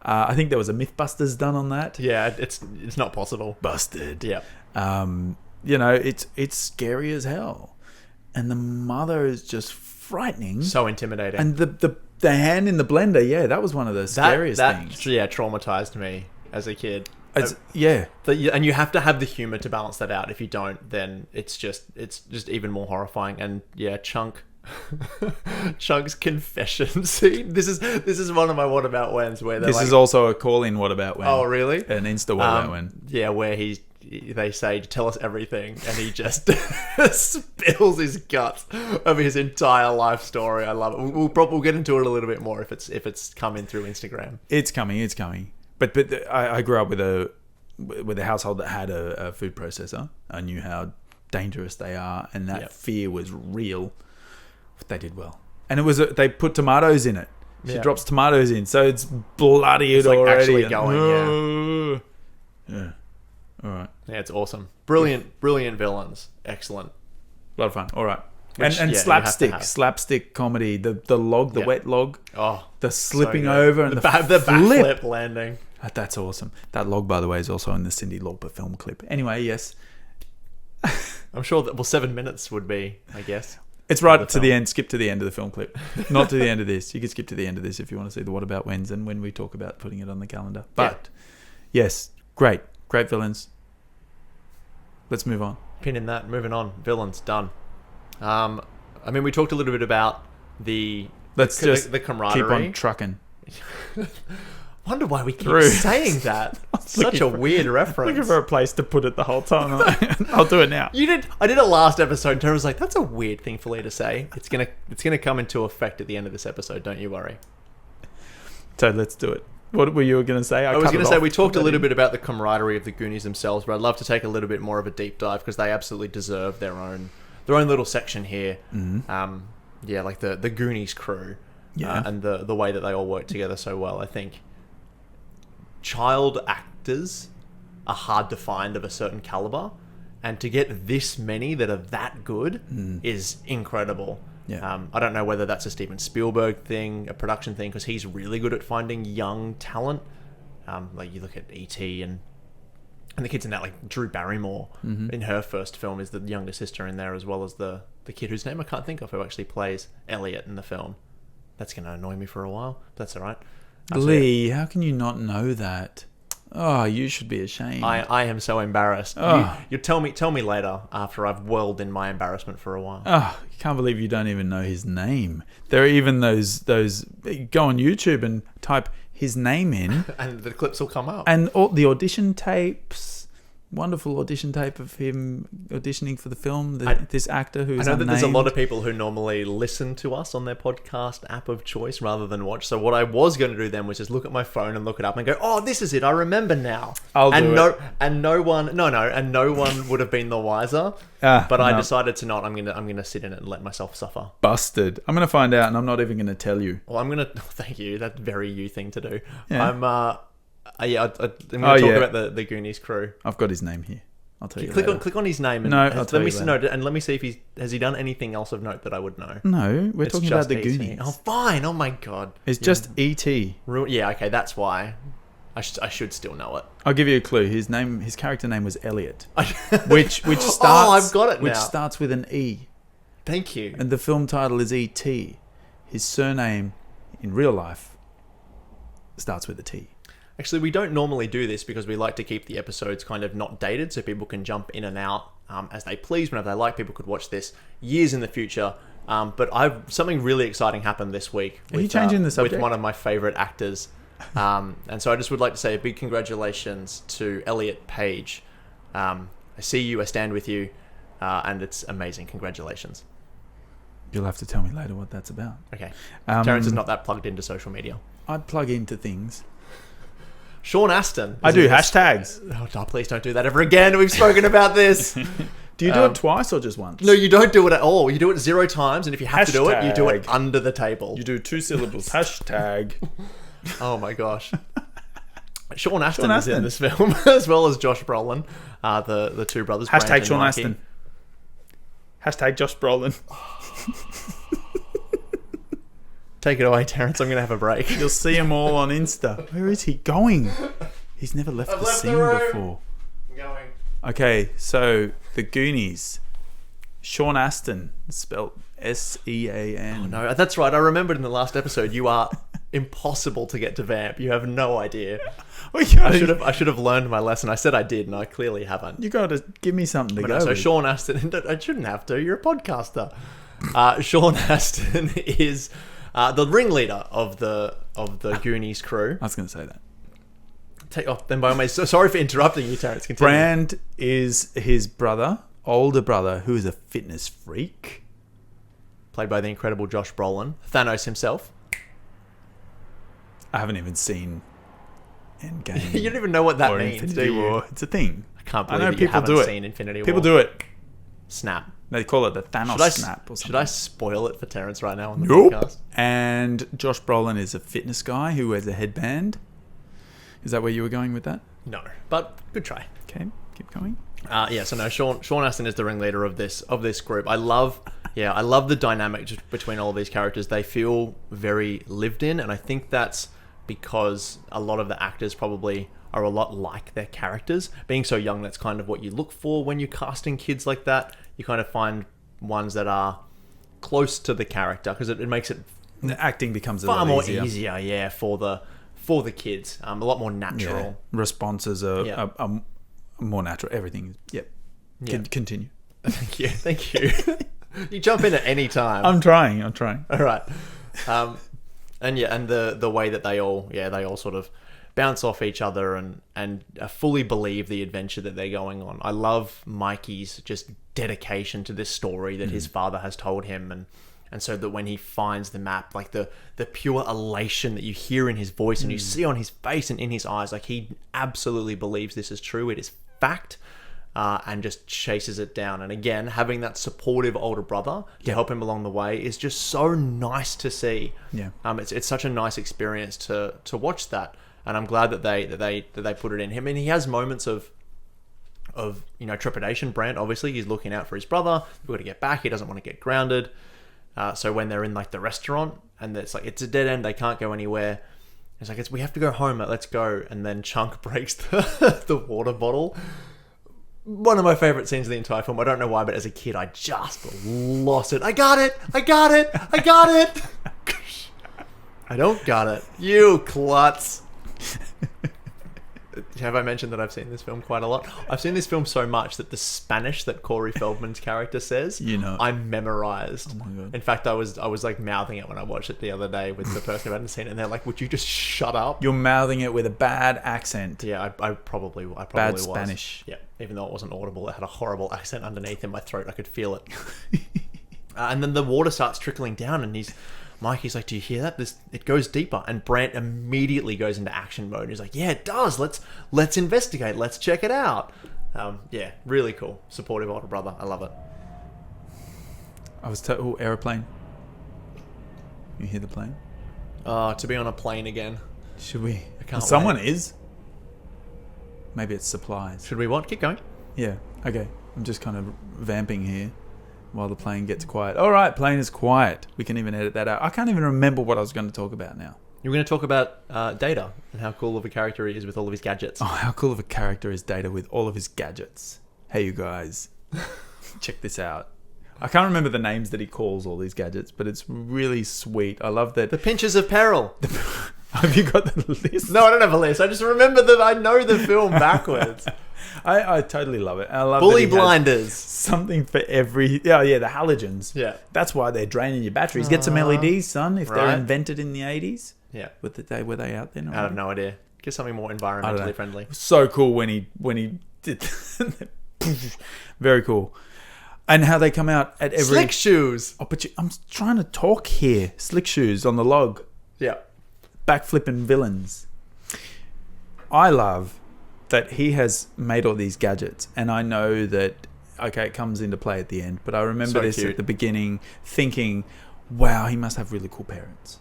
[SPEAKER 3] I think there was a Mythbusters done on that.
[SPEAKER 2] Yeah, it's not possible.
[SPEAKER 3] Busted.
[SPEAKER 2] Yeah.
[SPEAKER 3] It's scary as hell. And the mother is just frightening.
[SPEAKER 2] So intimidating.
[SPEAKER 3] And the hand in the blender, yeah, that was one of the scariest things.
[SPEAKER 2] Yeah, traumatized me as a kid.
[SPEAKER 3] Yeah.
[SPEAKER 2] And you have to have the humor to balance that out. If you don't, then it's just even more horrifying. And yeah, Chunk's confession scene. This is one of my what about whens where
[SPEAKER 3] this is also a call in what about when.
[SPEAKER 2] Oh really?
[SPEAKER 3] An Insta what about when.
[SPEAKER 2] Yeah, where they say tell us everything, and he just spills his guts over his entire life story. I love it. We'll get into it a little bit more if it's coming through Instagram.
[SPEAKER 3] It's coming. But I grew up with a household that had a food processor. I knew how dangerous they are, and that fear was real. But they did well, and it was they put tomatoes in it. She drops tomatoes in, so it's bloody. It's like already.
[SPEAKER 2] Actually going.
[SPEAKER 3] Yeah. All right.
[SPEAKER 2] Yeah, it's awesome. Brilliant villains. Excellent.
[SPEAKER 3] A lot of fun. All right.
[SPEAKER 2] Which,
[SPEAKER 3] and slapstick comedy. The wet log.
[SPEAKER 2] Oh,
[SPEAKER 3] the slipping over and the
[SPEAKER 2] backflip landing.
[SPEAKER 3] That's awesome. That log, by the way, is also in the Cyndi Lauper film clip. Anyway, yes.
[SPEAKER 2] I'm sure that 7 minutes would be, I guess.
[SPEAKER 3] It's right to the end. Skip to the end of the film clip. Not to the end of this. You can skip to the end of this if you want to see the what about whens and when we talk about putting it on the calendar. But yes, great villains. Let's move on.
[SPEAKER 2] Pin in that. Moving on. Villains done. I mean, we talked a little bit about the camaraderie.
[SPEAKER 3] Keep on trucking.
[SPEAKER 2] Wonder why we keep saying that. Such a weird reference.
[SPEAKER 3] Looking for a place to put it the whole time. I'll do it now.
[SPEAKER 2] I did it last episode, and Tara was like, "That's a weird thing for Lee to say." It's gonna come into effect at the end of this episode. Don't you worry.
[SPEAKER 3] So let's do it. What were you going to say?
[SPEAKER 2] I was going to say we talked a little bit about the camaraderie of the Goonies themselves, but I'd love to take a little bit more of a deep dive because they absolutely deserve their own little section here.
[SPEAKER 3] Mm-hmm.
[SPEAKER 2] Like the Goonies crew, and the way that they all work together so well. I think child actors are hard to find of a certain caliber, and to get this many that are that good is incredible.
[SPEAKER 3] Yeah.
[SPEAKER 2] I don't know whether that's a Steven Spielberg thing, a production thing, because he's really good at finding young talent. Like you look at E.T. and the kids in that, like Drew Barrymore in her first film is the younger sister in there, as well as the kid whose name I can't think of, who actually plays Elliot in the film. That's going to annoy me for a while. But that's all right.
[SPEAKER 3] Lee, how can you not know that? Oh, you should be ashamed.
[SPEAKER 2] I am so embarrassed.
[SPEAKER 3] Oh.
[SPEAKER 2] You tell me later after I've whirled in my embarrassment for a while.
[SPEAKER 3] Oh, I can't believe you don't even know his name. There are even those go on YouTube and type his name in
[SPEAKER 2] and the clips will come up.
[SPEAKER 3] And all the audition tapes. Wonderful audition tape of him auditioning for the film. This actor who's
[SPEAKER 2] I know
[SPEAKER 3] unnamed.
[SPEAKER 2] that there's a lot of people who normally listen to us on their podcast app of choice rather than watch. So what I was going to do then was just look at my phone and look it up and go, "Oh, this is it. I remember now." And no one would have been the wiser. But I decided to not. I'm gonna sit in it and let myself suffer.
[SPEAKER 3] Busted. I'm gonna find out, and I'm not even gonna tell you.
[SPEAKER 2] Well, I'm gonna. Thank you. That's very you thing to do.
[SPEAKER 3] Yeah.
[SPEAKER 2] I'm going to talk about the Goonies crew.
[SPEAKER 3] I've got his name here. I'll tell you.
[SPEAKER 2] Click on his name. And let me see if has he done anything else of note that I would know.
[SPEAKER 3] No, we're talking about the Goonies.
[SPEAKER 2] Oh, fine. Oh my god.
[SPEAKER 3] It's just E.T.
[SPEAKER 2] Yeah. Okay, that's why. I should still know it.
[SPEAKER 3] I'll give you a clue. His character name was Elliot, which starts.
[SPEAKER 2] Oh, I've got it now.
[SPEAKER 3] Which starts with an E.
[SPEAKER 2] Thank you.
[SPEAKER 3] And the film title is E.T. His surname in real life starts with a T.
[SPEAKER 2] Actually, we don't normally do this because we like to keep the episodes kind of not dated so people can jump in and out as they please whenever they like. People could watch this years in the future. But something really exciting happened this week.
[SPEAKER 3] Are you changing the subject?
[SPEAKER 2] With one of my favourite actors. And so I just would like to say a big congratulations to Elliot Page. I see you, I stand with you, and it's amazing. Congratulations.
[SPEAKER 3] You'll have to tell me later what that's about.
[SPEAKER 2] Okay. Terrence is not that plugged into social media.
[SPEAKER 3] I plug into things.
[SPEAKER 2] Sean Astin.
[SPEAKER 3] I do hashtags.
[SPEAKER 2] Oh, no, please don't do that ever again. We've spoken about this.
[SPEAKER 3] Do you do it twice or just once?
[SPEAKER 2] No, you don't do it at all. You do it 0 times, and if you have to do it, you do it under the table.
[SPEAKER 3] You do 2 syllables. Hashtag.
[SPEAKER 2] Oh my gosh. Sean Astin is in this film, as well as Josh Brolin, the two brothers.
[SPEAKER 3] Hashtag Sean Astin. Hashtag Josh Brolin.
[SPEAKER 2] Take it away, Terrence. I'm going to have a break.
[SPEAKER 3] You'll see him all on Insta. Where is he going? He's never left the scene before.
[SPEAKER 2] I'm going.
[SPEAKER 3] Okay, so the Goonies. Sean Astin, spelled S-E-A-N.
[SPEAKER 2] Oh, no, that's right. I remembered in the last episode you are impossible to get to vamp. You have no idea. I should have learned my lesson. I said I did, and I clearly haven't.
[SPEAKER 3] You got to give me something to go
[SPEAKER 2] So
[SPEAKER 3] with.
[SPEAKER 2] Sean Astin, I shouldn't have to. You're a podcaster. Sean Astin is the ringleader of the Goonies crew.
[SPEAKER 3] I was going to say that.
[SPEAKER 2] Then by all means, sorry for interrupting you, Terrence. Continue.
[SPEAKER 3] Brand is his brother, older brother, who is a fitness freak.
[SPEAKER 2] Played by the incredible Josh Brolin. Thanos himself.
[SPEAKER 3] I haven't even seen Endgame.
[SPEAKER 2] You don't even know what that means,
[SPEAKER 3] Infinity
[SPEAKER 2] do you?
[SPEAKER 3] War. It's a thing.
[SPEAKER 2] I can't
[SPEAKER 3] I
[SPEAKER 2] believe
[SPEAKER 3] know
[SPEAKER 2] you
[SPEAKER 3] people
[SPEAKER 2] haven't
[SPEAKER 3] do it.
[SPEAKER 2] seen Infinity War.
[SPEAKER 3] People do it.
[SPEAKER 2] Snap.
[SPEAKER 3] They call it the Thanos snap or something.
[SPEAKER 2] Should I spoil it for Terrence right now on the
[SPEAKER 3] Nope.
[SPEAKER 2] podcast?
[SPEAKER 3] And Josh Brolin is a fitness guy who wears a headband. Is that where you were going with that?
[SPEAKER 2] No, but good try.
[SPEAKER 3] Okay, keep going.
[SPEAKER 2] So no, Sean Astin is the ringleader of this group. I love the dynamic between all of these characters. They feel very lived in, and I think that's because a lot of the actors probably are a lot like their characters. Being so young, that's kind of what you look for when you're casting kids like that. You kind of find ones that are close to the character because it makes it
[SPEAKER 3] The acting becomes a
[SPEAKER 2] far
[SPEAKER 3] lot
[SPEAKER 2] more
[SPEAKER 3] easier.
[SPEAKER 2] easier, for the kids. A lot more natural.
[SPEAKER 3] Yeah. Responses are,
[SPEAKER 2] Yeah.
[SPEAKER 3] are more natural. Everything. Yep.
[SPEAKER 2] Yeah.
[SPEAKER 3] Continue.
[SPEAKER 2] Thank you. You jump in at any time.
[SPEAKER 3] I'm trying.
[SPEAKER 2] All right. And the way that they all sort of bounce off each other and fully believe the adventure that they're going on. I love Mikey's just dedication to this story that his father has told him, and so that when he finds the map, like the pure elation that you hear in his voice and you see on his face and in his eyes, like he absolutely believes this is true. It is fact. And just chases it down. And again, having that supportive older brother to help him along the way is just so nice to see.
[SPEAKER 3] Yeah.
[SPEAKER 2] It's such a nice experience to watch that, and I'm glad that they put it in him. And he has moments of trepidation. Brant, obviously, he's looking out for his brother. We've got to get back. He doesn't want to get grounded. So when they're in like the restaurant and it's like it's a dead end, they can't go anywhere. It's like we have to go home. Let's go. And then Chunk breaks the water bottle. One of my favorite scenes of the entire film. I don't know why, but as a kid, I just lost it. I got it. I don't got it. You klutz. Have I mentioned that I've seen this film quite a lot? I've seen this film so much that the Spanish that Corey Feldman's character says, I memorized.
[SPEAKER 3] Oh my God.
[SPEAKER 2] In fact, I was like mouthing it when I watched it the other day with the person who hadn't seen it, and they're like, "Would you just shut up?"
[SPEAKER 3] You're mouthing it with a bad accent.
[SPEAKER 2] Yeah, I probably
[SPEAKER 3] Bad
[SPEAKER 2] was.
[SPEAKER 3] Spanish.
[SPEAKER 2] Yeah, even though it wasn't audible, it had a horrible accent underneath in my throat. I could feel it. And then the water starts trickling down, and Mikey's like, "Do you hear that? It goes deeper." And Brant immediately goes into action mode. He's like, "Yeah, it does. Let's investigate. Let's check it out." Yeah, really cool. Supportive older brother. I love it.
[SPEAKER 3] I was aeroplane. You hear the plane?
[SPEAKER 2] To be on a plane again.
[SPEAKER 3] Should we?
[SPEAKER 2] can't
[SPEAKER 3] Someone
[SPEAKER 2] wait.
[SPEAKER 3] is. Maybe it's supplies.
[SPEAKER 2] Should we what? Keep going.
[SPEAKER 3] Yeah. Okay. I'm just kind of vamping here while the plane gets quiet. All right, plane is quiet. We can even edit that out. I can't even remember what I was going to talk about now.
[SPEAKER 2] You were going to talk about Data and how cool of a character he is with all of his gadgets.
[SPEAKER 3] Oh, how cool of a character is Data with all of his gadgets. Hey, you guys. Check this out. I can't remember the names that he calls all these gadgets, but it's really sweet. I love that.
[SPEAKER 2] The Pinches of Peril.
[SPEAKER 3] Have you got the list?
[SPEAKER 2] No, I don't have a list. I just remember that I know the film backwards.
[SPEAKER 3] I totally love it. I love
[SPEAKER 2] Bully
[SPEAKER 3] that he has
[SPEAKER 2] blinders.
[SPEAKER 3] something for every... Yeah, the halogens.
[SPEAKER 2] Yeah.
[SPEAKER 3] That's why they're draining your batteries. Get some LEDs, son, if they're
[SPEAKER 2] Right.
[SPEAKER 3] invented in the 80s.
[SPEAKER 2] Yeah.
[SPEAKER 3] Were they out there?
[SPEAKER 2] I have no idea. Get something more environmentally friendly.
[SPEAKER 3] So cool when he did... Very cool. And how they come out at every...
[SPEAKER 2] Slick shoes.
[SPEAKER 3] Oh, but I'm trying to talk here. Slick shoes on the log.
[SPEAKER 2] Yeah.
[SPEAKER 3] Backflipping villains. I love that he has made all these gadgets, and I know that, okay, it comes into play at the end, but I remember this
[SPEAKER 2] cute.
[SPEAKER 3] at the beginning thinking, wow, he must have really cool parents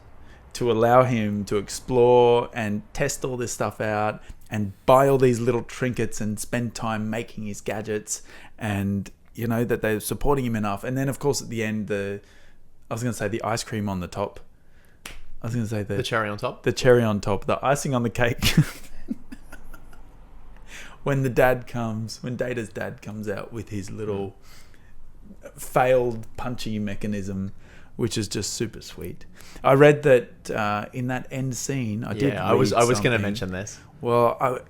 [SPEAKER 3] to allow him to explore and test all this stuff out and buy all these little trinkets and spend time making his gadgets, and you know that they're supporting him enough. And then of course at the end, I was going to say the ice cream on the top. I was going to say
[SPEAKER 2] The cherry on top.
[SPEAKER 3] The cherry on top, the icing on the cake. When Data's dad comes out with his little failed punchy mechanism, which is just super sweet. I read that in that end scene, I was
[SPEAKER 2] going to mention this.
[SPEAKER 3] Well,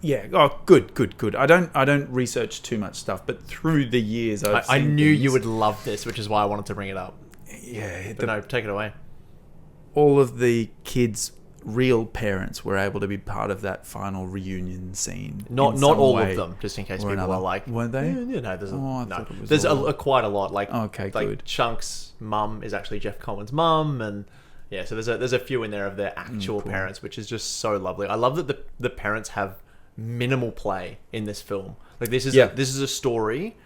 [SPEAKER 3] good. I don't research too much stuff, but through the years,
[SPEAKER 2] I knew you would love this, which is why I wanted to bring it up.
[SPEAKER 3] Yeah,
[SPEAKER 2] But no, take it away.
[SPEAKER 3] all of the kids' real parents were able to be part of that final reunion scene.
[SPEAKER 2] Not all of them, just in case people
[SPEAKER 3] another.
[SPEAKER 2] are like,
[SPEAKER 3] Weren't they?
[SPEAKER 2] Yeah, no,
[SPEAKER 3] There's
[SPEAKER 2] there's quite a lot. Like,
[SPEAKER 3] Okay,
[SPEAKER 2] like
[SPEAKER 3] good.
[SPEAKER 2] Chunk's mum is actually Jeff Cohen's mum, and yeah, so there's a few in there of their actual
[SPEAKER 3] cool.
[SPEAKER 2] parents, which is just so lovely. I love that the parents have minimal play in this film. Like this is a story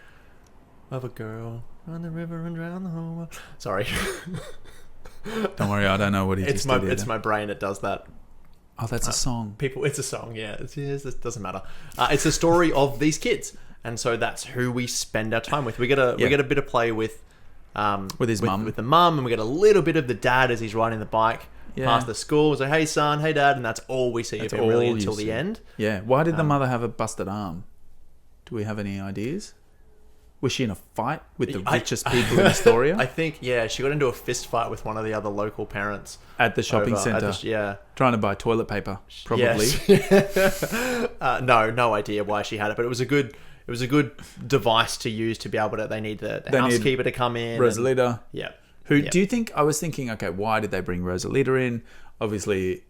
[SPEAKER 2] of a girl on the river and drown the whole world. Sorry.
[SPEAKER 3] Don't worry, I don't know what he just did.
[SPEAKER 2] It's my brain that does that.
[SPEAKER 3] Oh, that's a song.
[SPEAKER 2] It's a song, yeah. It doesn't matter. It's a story of these kids, and so that's who we spend our time with. We get a bit of play with
[SPEAKER 3] his mum,
[SPEAKER 2] with the mum, and we get a little bit of the dad as he's riding the bike past the school. It's like, hey son, hey dad, and that's all we see of him really until the end.
[SPEAKER 3] Yeah. Why did the mother have a busted arm? Do we have any ideas? Was she in a fight with the richest people in Astoria?
[SPEAKER 2] I think, she got into a fist fight with one of the other local parents
[SPEAKER 3] at the shopping centre. Trying to buy toilet paper, probably.
[SPEAKER 2] Yes. No idea why she had it, but it was a good device to use to be able to. They need the housekeeper to come in.
[SPEAKER 3] Rosalita.
[SPEAKER 2] Who
[SPEAKER 3] do you think? I was thinking, okay, why did they bring Rosalita in? Obviously,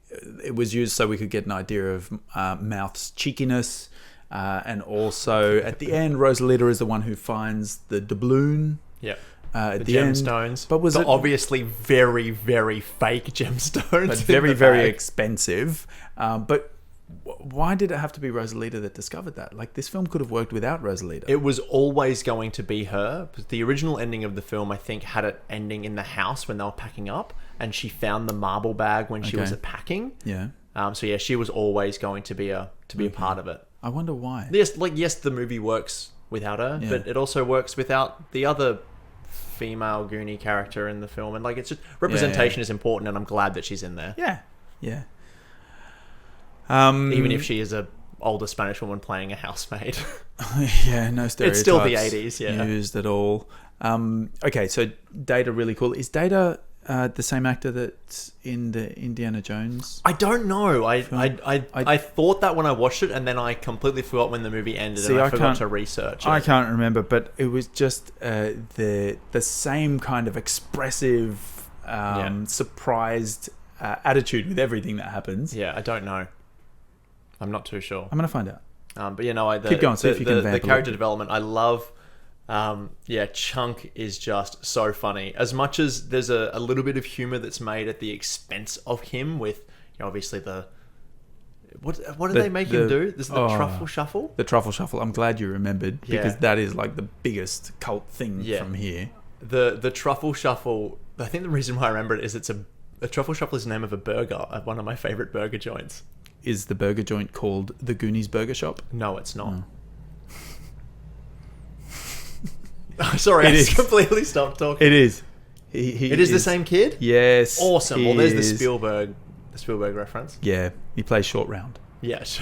[SPEAKER 3] it was used so we could get an idea of Mouth's cheekiness. And also, at the end, Rosalita is the one who finds the doubloon.
[SPEAKER 2] Yeah.
[SPEAKER 3] At
[SPEAKER 2] the gemstones.
[SPEAKER 3] But it
[SPEAKER 2] obviously very, very fake gemstones?
[SPEAKER 3] But very, very expensive. But why did it have to be Rosalita that discovered that? Like, this film could have worked without Rosalita.
[SPEAKER 2] It was always going to be her. The original ending of the film, I think, had it ending in the house when they were packing up, and she found the marble bag when she was packing.
[SPEAKER 3] Yeah.
[SPEAKER 2] So she was always going to be a part of it.
[SPEAKER 3] I wonder why.
[SPEAKER 2] Yes, the movie works without her, but it also works without the other female Goonie character in the film, and it's just representation is important, and I'm glad that she's in there.
[SPEAKER 3] Yeah.
[SPEAKER 2] Even if she is a older Spanish woman playing a housemaid.
[SPEAKER 3] No stereotypes.
[SPEAKER 2] It's still the 80s,
[SPEAKER 3] used at all. Okay, so Data really cool. Is Data the same actor that's in the Indiana Jones?
[SPEAKER 2] I don't know. I thought that when I watched it, and then I completely forgot when the movie ended, and I forgot to research it.
[SPEAKER 3] I can't remember, but it was just the same kind of expressive, surprised attitude with everything that happens.
[SPEAKER 2] Yeah, I don't know. I'm not too sure.
[SPEAKER 3] I'm going to find out.
[SPEAKER 2] But
[SPEAKER 3] keep going. See if you can
[SPEAKER 2] the character development, I love. Chunk is just so funny. As much as there's a little bit of humor that's made at the expense of him, with obviously the what do they make him do? This is the truffle shuffle.
[SPEAKER 3] The truffle shuffle. I'm glad you remembered because that is like the biggest cult thing from here.
[SPEAKER 2] The truffle shuffle. I think the reason why I remember it is it's a truffle shuffle is the name of a burger at one of my favorite burger joints.
[SPEAKER 3] Is the burger joint called the Goonies Burger Shop?
[SPEAKER 2] No, it's not. Sorry, I just completely stopped talking.
[SPEAKER 3] It is.
[SPEAKER 2] It is the same kid?
[SPEAKER 3] Yes.
[SPEAKER 2] Awesome. Well, there's the Spielberg reference.
[SPEAKER 3] Yeah, he plays Short Round.
[SPEAKER 2] Yes.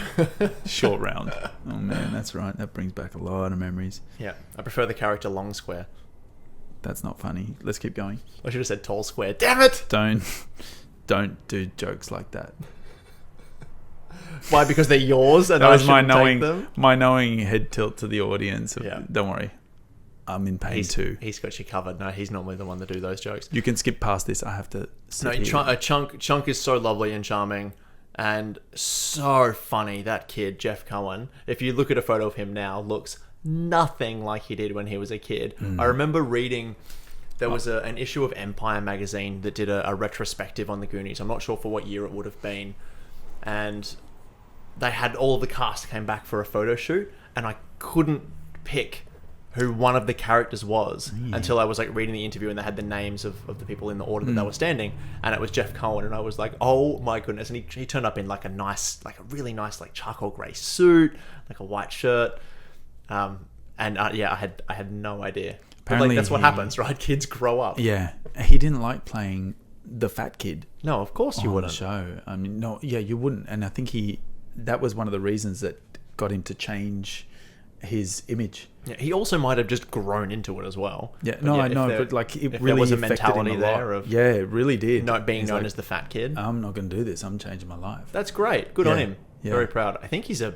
[SPEAKER 3] Short Round. Oh man, that's right. That brings back a lot of memories.
[SPEAKER 2] Yeah, I prefer the character Long Square.
[SPEAKER 3] That's not funny. Let's keep going.
[SPEAKER 2] I should have said Tall Square. Damn it!
[SPEAKER 3] Don't do jokes like that.
[SPEAKER 2] Why? Because they're yours, and
[SPEAKER 3] that was
[SPEAKER 2] my knowing
[SPEAKER 3] head tilt to the audience.
[SPEAKER 2] Yeah.
[SPEAKER 3] Don't worry. I'm in pain too.
[SPEAKER 2] He's got you covered. No, he's normally the one to do those jokes.
[SPEAKER 3] You can skip past this. I have to sit here.
[SPEAKER 2] Chunk is so lovely and charming and so funny. That kid, Jeff Cohen, if you look at a photo of him now, looks nothing like he did when he was a kid. I remember reading, there was an issue of Empire magazine that did a retrospective on the Goonies. I'm not sure for what year it would have been. And they had all of the cast came back for a photo shoot, and I couldn't pick who one of the characters was until I was like reading the interview and they had the names of the people in the order that they were standing, and it was Jeff Cohen, and I was like, oh my goodness. And he turned up in like a really nice like charcoal grey suit, like a white shirt, I had no idea. Apparently, that's what happens, right? Kids grow up.
[SPEAKER 3] Yeah, he didn't like playing the fat kid.
[SPEAKER 2] No, of course you wouldn't.
[SPEAKER 3] On the show, I mean, no, yeah, you wouldn't. And I think that was one of the reasons that got him to change his image.
[SPEAKER 2] Yeah, he also might have just grown into it as well.
[SPEAKER 3] Yeah, no, I know, but like it
[SPEAKER 2] if
[SPEAKER 3] really
[SPEAKER 2] there was a
[SPEAKER 3] affected
[SPEAKER 2] mentality
[SPEAKER 3] him a lot.
[SPEAKER 2] there of
[SPEAKER 3] it really did.
[SPEAKER 2] being
[SPEAKER 3] He's
[SPEAKER 2] known
[SPEAKER 3] like,
[SPEAKER 2] as the fat kid.
[SPEAKER 3] I'm not going to do this. I'm changing my life.
[SPEAKER 2] That's great. Good on him.
[SPEAKER 3] Yeah.
[SPEAKER 2] Very proud. I think he's a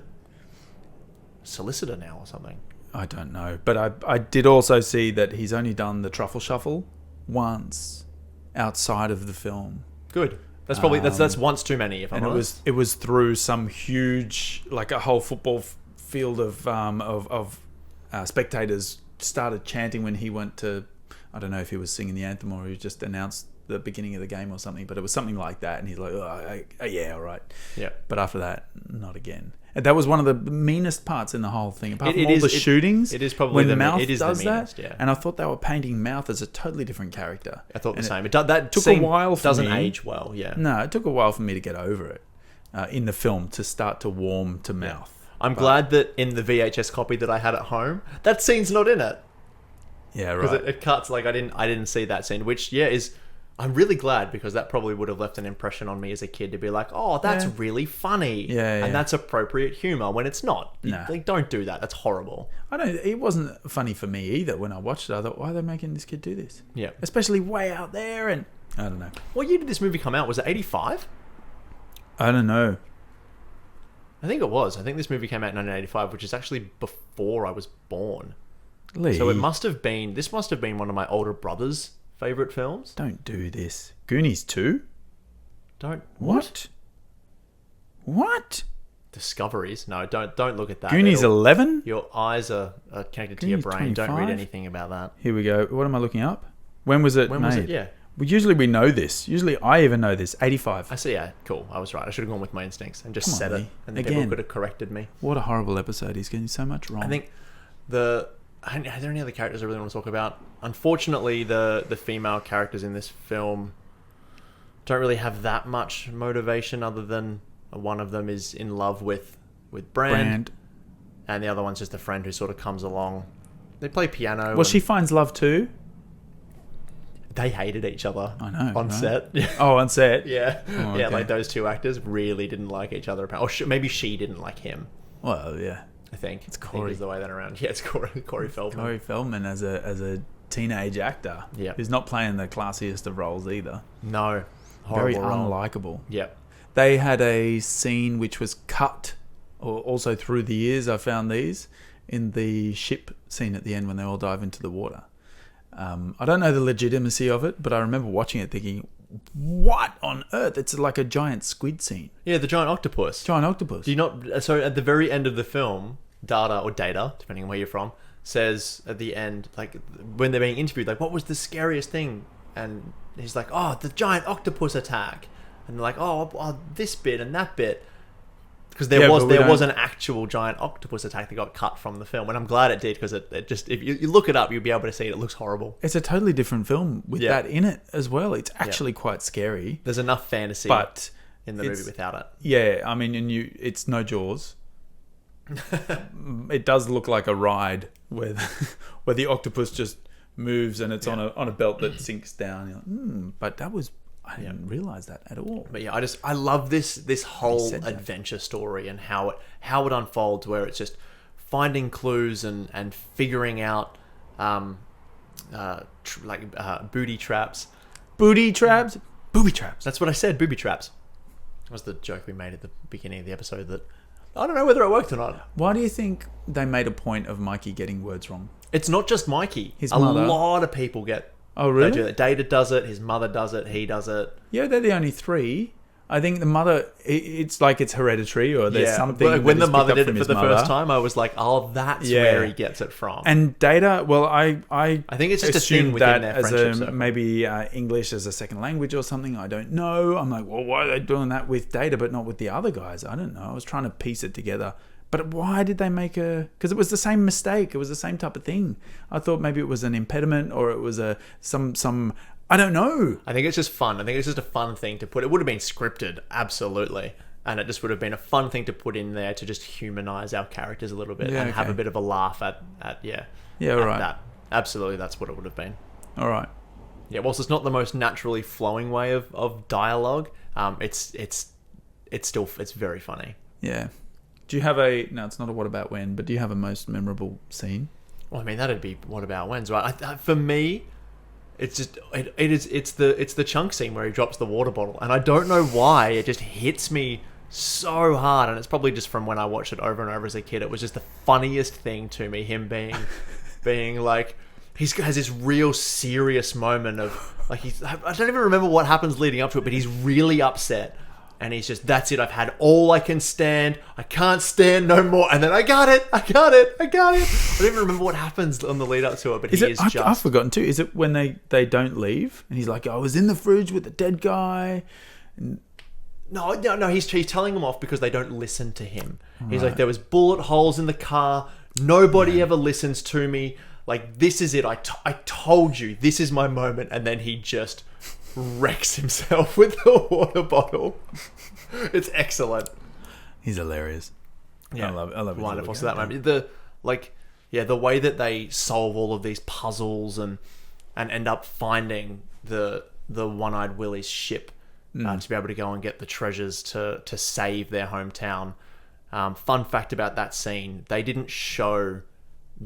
[SPEAKER 2] solicitor now or something.
[SPEAKER 3] I don't know, but I did also see that he's only done the Truffle Shuffle once outside of the film.
[SPEAKER 2] Good. That's probably that's once too many. If I'm honest.
[SPEAKER 3] It was through some huge, like a whole football field of spectators started chanting when he went to. I don't know if he was singing the anthem or he just announced the beginning of the game or something, but it was something like that, and he's like, yeah, all right.
[SPEAKER 2] Yeah.
[SPEAKER 3] But after that, not again. And that was one of the meanest parts in the whole thing. Apart from all the shootings,
[SPEAKER 2] it is probably
[SPEAKER 3] when Mouth
[SPEAKER 2] it is
[SPEAKER 3] does
[SPEAKER 2] the meanest,
[SPEAKER 3] that.
[SPEAKER 2] yeah.
[SPEAKER 3] And I thought they were painting Mouth as a totally different character.
[SPEAKER 2] I thought the same.
[SPEAKER 3] That took a while for
[SPEAKER 2] doesn't
[SPEAKER 3] me.
[SPEAKER 2] age well. Yeah.
[SPEAKER 3] No, it took a while for me to get over it in the film to start to warm to Mouth.
[SPEAKER 2] I'm glad that in the VHS copy that I had at home, that scene's not in it.
[SPEAKER 3] Yeah, right.
[SPEAKER 2] Because it cuts like I didn't see that scene, which is. I'm really glad because that probably would have left an impression on me as a kid to be like, oh, that's really funny.
[SPEAKER 3] Yeah.
[SPEAKER 2] And that's appropriate humor when it's not.
[SPEAKER 3] No.
[SPEAKER 2] Like, don't do that. That's horrible.
[SPEAKER 3] It wasn't funny for me either when I watched it. I thought, why are they making this kid do this?
[SPEAKER 2] Yeah.
[SPEAKER 3] Especially way out there, and I don't know.
[SPEAKER 2] What year did this movie come out? Was it 85?
[SPEAKER 3] I don't know.
[SPEAKER 2] I think it was. I think this movie came out in 1985, which is actually before I was born.
[SPEAKER 3] Lee.
[SPEAKER 2] So this must have been one of my older brother's favorite films.
[SPEAKER 3] Don't do this. Goonies 2?
[SPEAKER 2] Don't.
[SPEAKER 3] What? What?
[SPEAKER 2] Discoveries. No, don't look at that.
[SPEAKER 3] Goonies 11?
[SPEAKER 2] Your eyes are connected to your
[SPEAKER 3] Goonies
[SPEAKER 2] brain.
[SPEAKER 3] 25?
[SPEAKER 2] Don't read anything about that.
[SPEAKER 3] Here we go. What am I looking up? When was it made?
[SPEAKER 2] Was it? Yeah.
[SPEAKER 3] Well, usually we know this. Usually I even know this. 85.
[SPEAKER 2] I see. Yeah, cool. I was right. I should have gone with my instincts and just said
[SPEAKER 3] Lee.
[SPEAKER 2] it, and then
[SPEAKER 3] Again.
[SPEAKER 2] people could have corrected me.
[SPEAKER 3] What a horrible episode. He's getting so much wrong.
[SPEAKER 2] I think are there any other characters I really want to talk about? Unfortunately, the female characters in this film don't really have that much motivation other than one of them is in love with Brand, and the other one's just a friend who sort of comes along. They play piano.
[SPEAKER 3] Well, she finds love too.
[SPEAKER 2] They hated each other.
[SPEAKER 3] I know.
[SPEAKER 2] On set.
[SPEAKER 3] Oh, on set?
[SPEAKER 2] Yeah.
[SPEAKER 3] Oh,
[SPEAKER 2] Yeah,
[SPEAKER 3] okay.
[SPEAKER 2] like those two actors really didn't like each other. Or maybe she didn't like him.
[SPEAKER 3] Well, yeah.
[SPEAKER 2] I think it's
[SPEAKER 3] Corey.
[SPEAKER 2] Is the way that around. Yeah, it's Corey Feldman.
[SPEAKER 3] Corey Feldman as a teenage actor.
[SPEAKER 2] Yeah.
[SPEAKER 3] Who's not playing the classiest of roles either.
[SPEAKER 2] No,
[SPEAKER 3] Very
[SPEAKER 2] horrible role.
[SPEAKER 3] unlikable.
[SPEAKER 2] Yep.
[SPEAKER 3] They had a scene which was cut, or also through the years. I found these in the ship scene at the end when they all dive into the water. I don't know the legitimacy of it, but I remember watching it thinking, what on earth? It's like a giant squid scene.
[SPEAKER 2] Yeah, the giant octopus.
[SPEAKER 3] Giant octopus.
[SPEAKER 2] Do you not? So at the very end of the film, Data, depending on where you're from, says at the end, like when they're being interviewed, like, what was the scariest thing? And he's like, oh, the giant octopus attack. And they're like, oh this bit and that bit. Because there was an actual giant octopus attack that got cut from the film, and I'm glad it did because it just, if you look it up, you'll be able to see it. It looks horrible.
[SPEAKER 3] It's a totally different film with that in it as well. It's actually quite scary.
[SPEAKER 2] There's enough fantasy,
[SPEAKER 3] but
[SPEAKER 2] in the movie without it.
[SPEAKER 3] Yeah, I mean, it's no Jaws. It does look like a ride where the octopus just moves and it's on a belt that sinks down. You're like, but that was. I didn't realize that at all.
[SPEAKER 2] But yeah, I love this whole adventure story and how it unfolds, where it's just finding clues and figuring out booty traps.
[SPEAKER 3] Booby traps.
[SPEAKER 2] That's what I said. Booby traps. That was the joke we made at the beginning of the episode that I don't know whether it worked or not.
[SPEAKER 3] Why do you think they made a point of Mikey getting words wrong?
[SPEAKER 2] It's not just Mikey.
[SPEAKER 3] His mother.
[SPEAKER 2] A lot of people get.
[SPEAKER 3] Oh, really?
[SPEAKER 2] They do that. Data does it. His mother does it. He does it.
[SPEAKER 3] Yeah, they're the only three. I think the mother, it's like it's hereditary, or there's something.
[SPEAKER 2] Like when the mother did it for the
[SPEAKER 3] mother.
[SPEAKER 2] first time, I was like, oh, that's where he gets it from.
[SPEAKER 3] And Data, well, I
[SPEAKER 2] think it's just a thing
[SPEAKER 3] assumed
[SPEAKER 2] within
[SPEAKER 3] that
[SPEAKER 2] their
[SPEAKER 3] as
[SPEAKER 2] friendship circle.
[SPEAKER 3] maybe English as a second language or something. I don't know. I'm like, well, why are they doing that with Data but not with the other guys? I don't know. I was trying to piece it together. But why did they make because it was the same mistake. It was the same type of thing. I thought maybe it was an impediment, or it was some I don't know.
[SPEAKER 2] I think it's just fun. I think it's just a fun thing to put. It would have been scripted, absolutely. And it just would have been a fun thing to put in there to just humanize our characters a little bit and have a bit of a laugh at that. Absolutely, that's what it would have been.
[SPEAKER 3] All right.
[SPEAKER 2] Yeah, whilst it's not the most naturally flowing way of dialogue, it's very funny.
[SPEAKER 3] Yeah. Do you have no, it's not a what about when, but do you have a most memorable scene?
[SPEAKER 2] Well, I mean, that'd be what about when's, right? For me, it's just it's the chunk scene where he drops the water bottle, and I don't know why it just hits me so hard, and it's probably just from when I watched it over and over as a kid. It was just the funniest thing to me, him being like, he has this real serious moment of like I don't even remember what happens leading up to it, but he's really upset. And he's just, that's it, I've had all I can stand. I can't stand no more. And then I got it. I don't even remember what happens on the lead up to it, but
[SPEAKER 3] I've forgotten too. Is it when they don't leave? And he's like, I was in the fridge with the dead guy.
[SPEAKER 2] No, he's telling them off because they don't listen to him. Right. He's like, there was bullet holes in the car. Nobody ever listens to me. Like, this is it. I told you, this is my moment. And then he just wrecks himself with the water bottle. It's excellent.
[SPEAKER 3] He's hilarious.
[SPEAKER 2] Yeah,
[SPEAKER 3] I love it.
[SPEAKER 2] Wonderful. So that moment, the way that they solve all of these puzzles and end up finding the One-Eyed Willie's ship to be able to go and get the treasures to save their hometown. Fun fact about that scene: they didn't show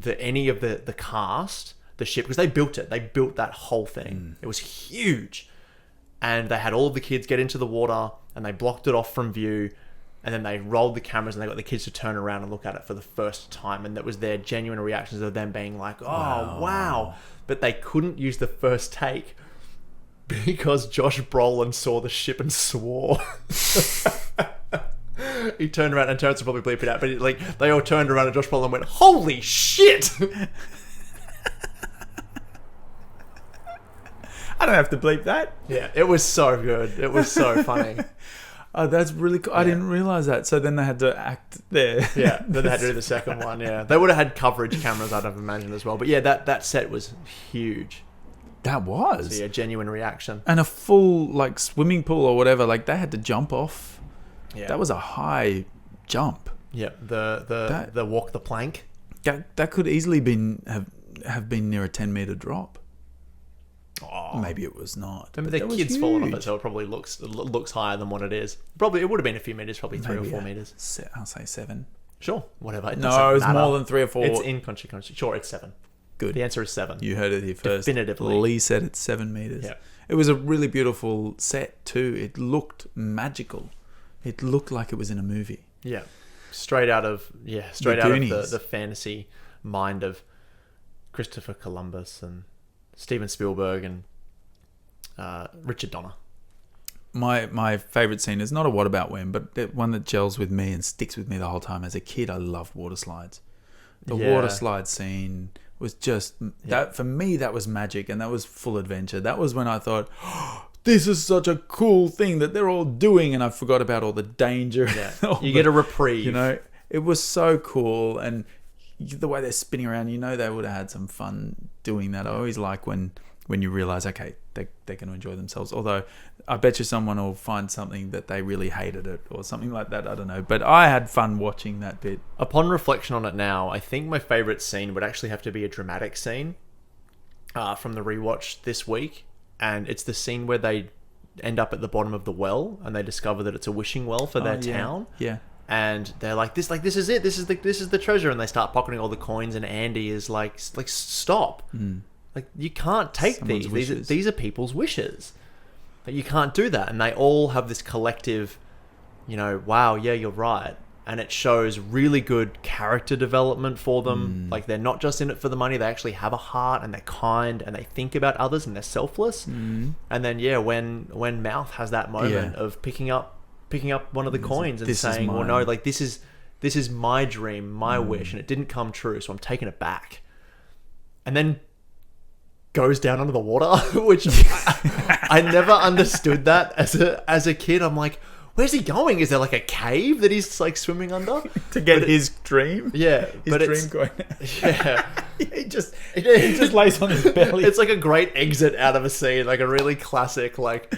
[SPEAKER 2] any of the cast the ship because they built it. They built that whole thing. It was huge. And they had all of the kids get into the water and they blocked it off from view. And then they rolled the cameras and they got the kids to turn around and look at it for the first time. And that was their genuine reactions of them being like, oh, wow. But they couldn't use the first take because Josh Brolin saw the ship and swore. He turned around, and Terrence will probably bleep it out, but they all turned around and Josh Brolin went, holy shit!
[SPEAKER 3] I don't have to bleep that.
[SPEAKER 2] Yeah, it was so good. It was so funny.
[SPEAKER 3] Oh, that's really cool. Yeah. I didn't realize that. So then they had to act there.
[SPEAKER 2] Yeah, then they had to do the second one. Yeah, they would have had coverage cameras, I'd have imagined as well. But yeah, that set was huge.
[SPEAKER 3] That was.
[SPEAKER 2] So yeah, genuine reaction.
[SPEAKER 3] And a full swimming pool or whatever. They had to jump off.
[SPEAKER 2] Yeah,
[SPEAKER 3] that was a high jump.
[SPEAKER 2] Yeah, the walk the plank.
[SPEAKER 3] That could easily have been near a 10-meter drop.
[SPEAKER 2] Oh,
[SPEAKER 3] maybe it was not.
[SPEAKER 2] I mean, the kids falling off it, so it probably looks higher than what it is. Probably it would have been a few meters, probably 3 or 4 meters.
[SPEAKER 3] I'll say 7.
[SPEAKER 2] Sure, whatever. It
[SPEAKER 3] was more than 3 or 4.
[SPEAKER 2] It's in country. Sure, it's 7.
[SPEAKER 3] Good.
[SPEAKER 2] The answer is 7.
[SPEAKER 3] You heard it here first.
[SPEAKER 2] Definitively.
[SPEAKER 3] Lee said it's 7 meters.
[SPEAKER 2] Yeah.
[SPEAKER 3] It was a really beautiful set too. It looked magical. It looked like it was in a movie.
[SPEAKER 2] Yeah, straight out of
[SPEAKER 3] Goonies.
[SPEAKER 2] the fantasy mind of Christopher Columbus and Steven Spielberg and Richard Donner.
[SPEAKER 3] My favourite scene is not a what about when, but one that gels with me and sticks with me the whole time. As a kid, I loved water slides. The water slide scene was just that for me. That was magic, and that was full adventure. That was when I thought, oh, this is such a cool thing that they're all doing, and I forgot about all the danger.
[SPEAKER 2] Yeah. You get a reprieve.
[SPEAKER 3] It was so cool, and the way they're spinning around, they would have had some fun doing that. I always like when you realise, okay, they're going to enjoy themselves. Although I bet you someone will find something that they really hated it or something like that. I don't know. But I had fun watching that bit.
[SPEAKER 2] Upon reflection on it now, I think my favourite scene would actually have to be a dramatic scene from the rewatch this week. And it's the scene where they end up at the bottom of the well and they discover that it's a wishing well for their town.
[SPEAKER 3] Yeah.
[SPEAKER 2] And they're like, this is it. This is the treasure. And they start pocketing all the coins. And Andy is like stop. Like, you can't take these. These are people's wishes. Like, you can't do that. And they all have this collective, wow, yeah, you're right. And it shows really good character development for them. Like, they're not just in it for the money. They actually have a heart and they're kind and they think about others and they're selfless. And then, when Mouth has that moment of picking up picking up one of the coins and
[SPEAKER 3] this is
[SPEAKER 2] saying, well,
[SPEAKER 3] mine.
[SPEAKER 2] no, like this is my dream, my wish, and it didn't come true, so I'm taking it back. And then goes down under the water, which I never understood that as a kid. I'm like, where's he going? Is there like a cave that he's like swimming under
[SPEAKER 3] to get his dream?
[SPEAKER 2] Yeah,
[SPEAKER 3] his dream going.
[SPEAKER 2] Yeah,
[SPEAKER 3] he just lays on his belly.
[SPEAKER 2] It's like a great exit out of a scene, like a really classic. Like,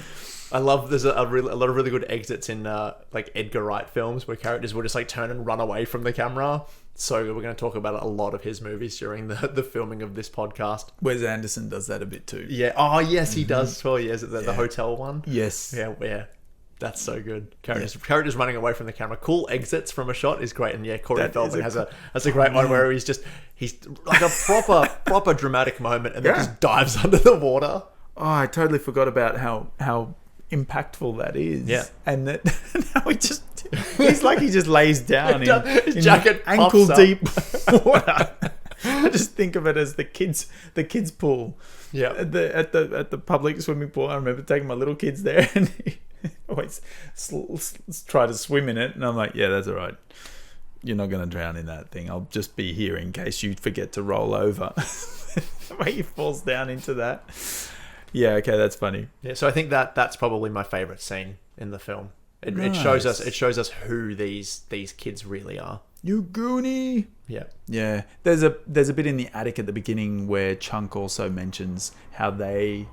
[SPEAKER 2] I love there's a lot of really good exits in like Edgar Wright films where characters will just like turn and run away from the camera. So we're going to talk about a lot of his movies during the filming of this podcast.
[SPEAKER 3] Wes Anderson does that a bit too.
[SPEAKER 2] Yeah. Oh yes, he does. Oh yes, the hotel one.
[SPEAKER 3] Yes.
[SPEAKER 2] Yeah. That's so good. Characters running away from the camera. Cool exits from a shot is great. And yeah, Corey Feldman has a great one where he's like a proper dramatic moment and then just dives under the water.
[SPEAKER 3] Oh, I totally forgot about how impactful that is.
[SPEAKER 2] Yeah.
[SPEAKER 3] And that now he just lays down
[SPEAKER 2] His
[SPEAKER 3] in
[SPEAKER 2] jacket
[SPEAKER 3] ankle
[SPEAKER 2] puffs
[SPEAKER 3] deep water. I just think of it as the kids pool.
[SPEAKER 2] Yeah.
[SPEAKER 3] At the public swimming pool. I remember taking my little kids there and he always try to swim in it, and I'm like, yeah, that's all right. You're not going to drown in that thing. I'll just be here in case you forget to roll over. The way he falls down into that. Yeah, okay, that's funny.
[SPEAKER 2] Yeah, so I think that's probably my favorite scene in the film. It
[SPEAKER 3] Nice.
[SPEAKER 2] shows us who these kids really are.
[SPEAKER 3] You Goonie.
[SPEAKER 2] Yeah.
[SPEAKER 3] Yeah, there's a bit in the attic at the beginning where Chunk also mentions how they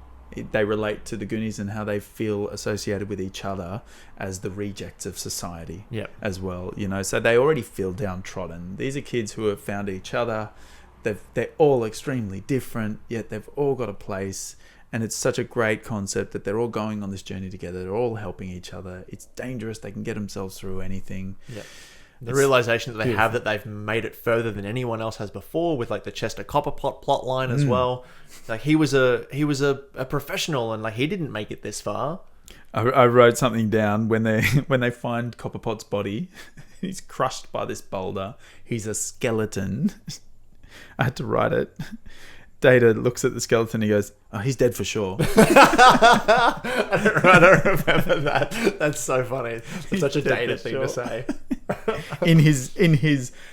[SPEAKER 3] relate to the Goonies and how they feel associated with each other as the rejects of society.
[SPEAKER 2] Yeah.
[SPEAKER 3] As well, so they already feel downtrodden. These are kids who have found each other. They're all extremely different, yet they've all got a place. And it's such a great concept that they're all going on this journey together. They're all helping each other. It's dangerous. They can get themselves through anything.
[SPEAKER 2] Yeah. The realization that they have that they've made it further than anyone else has before, with like the Chester Copperpot plot line as well. Like he was a professional, and like he didn't make it this far.
[SPEAKER 3] I wrote something down when they find Copperpot's body. He's crushed by this boulder. He's a skeleton. I had to write it. Data looks at the skeleton. He goes, "Oh, he's dead for sure."
[SPEAKER 2] I don't remember that. That's so funny. It's such a Data thing to say.
[SPEAKER 3] in his,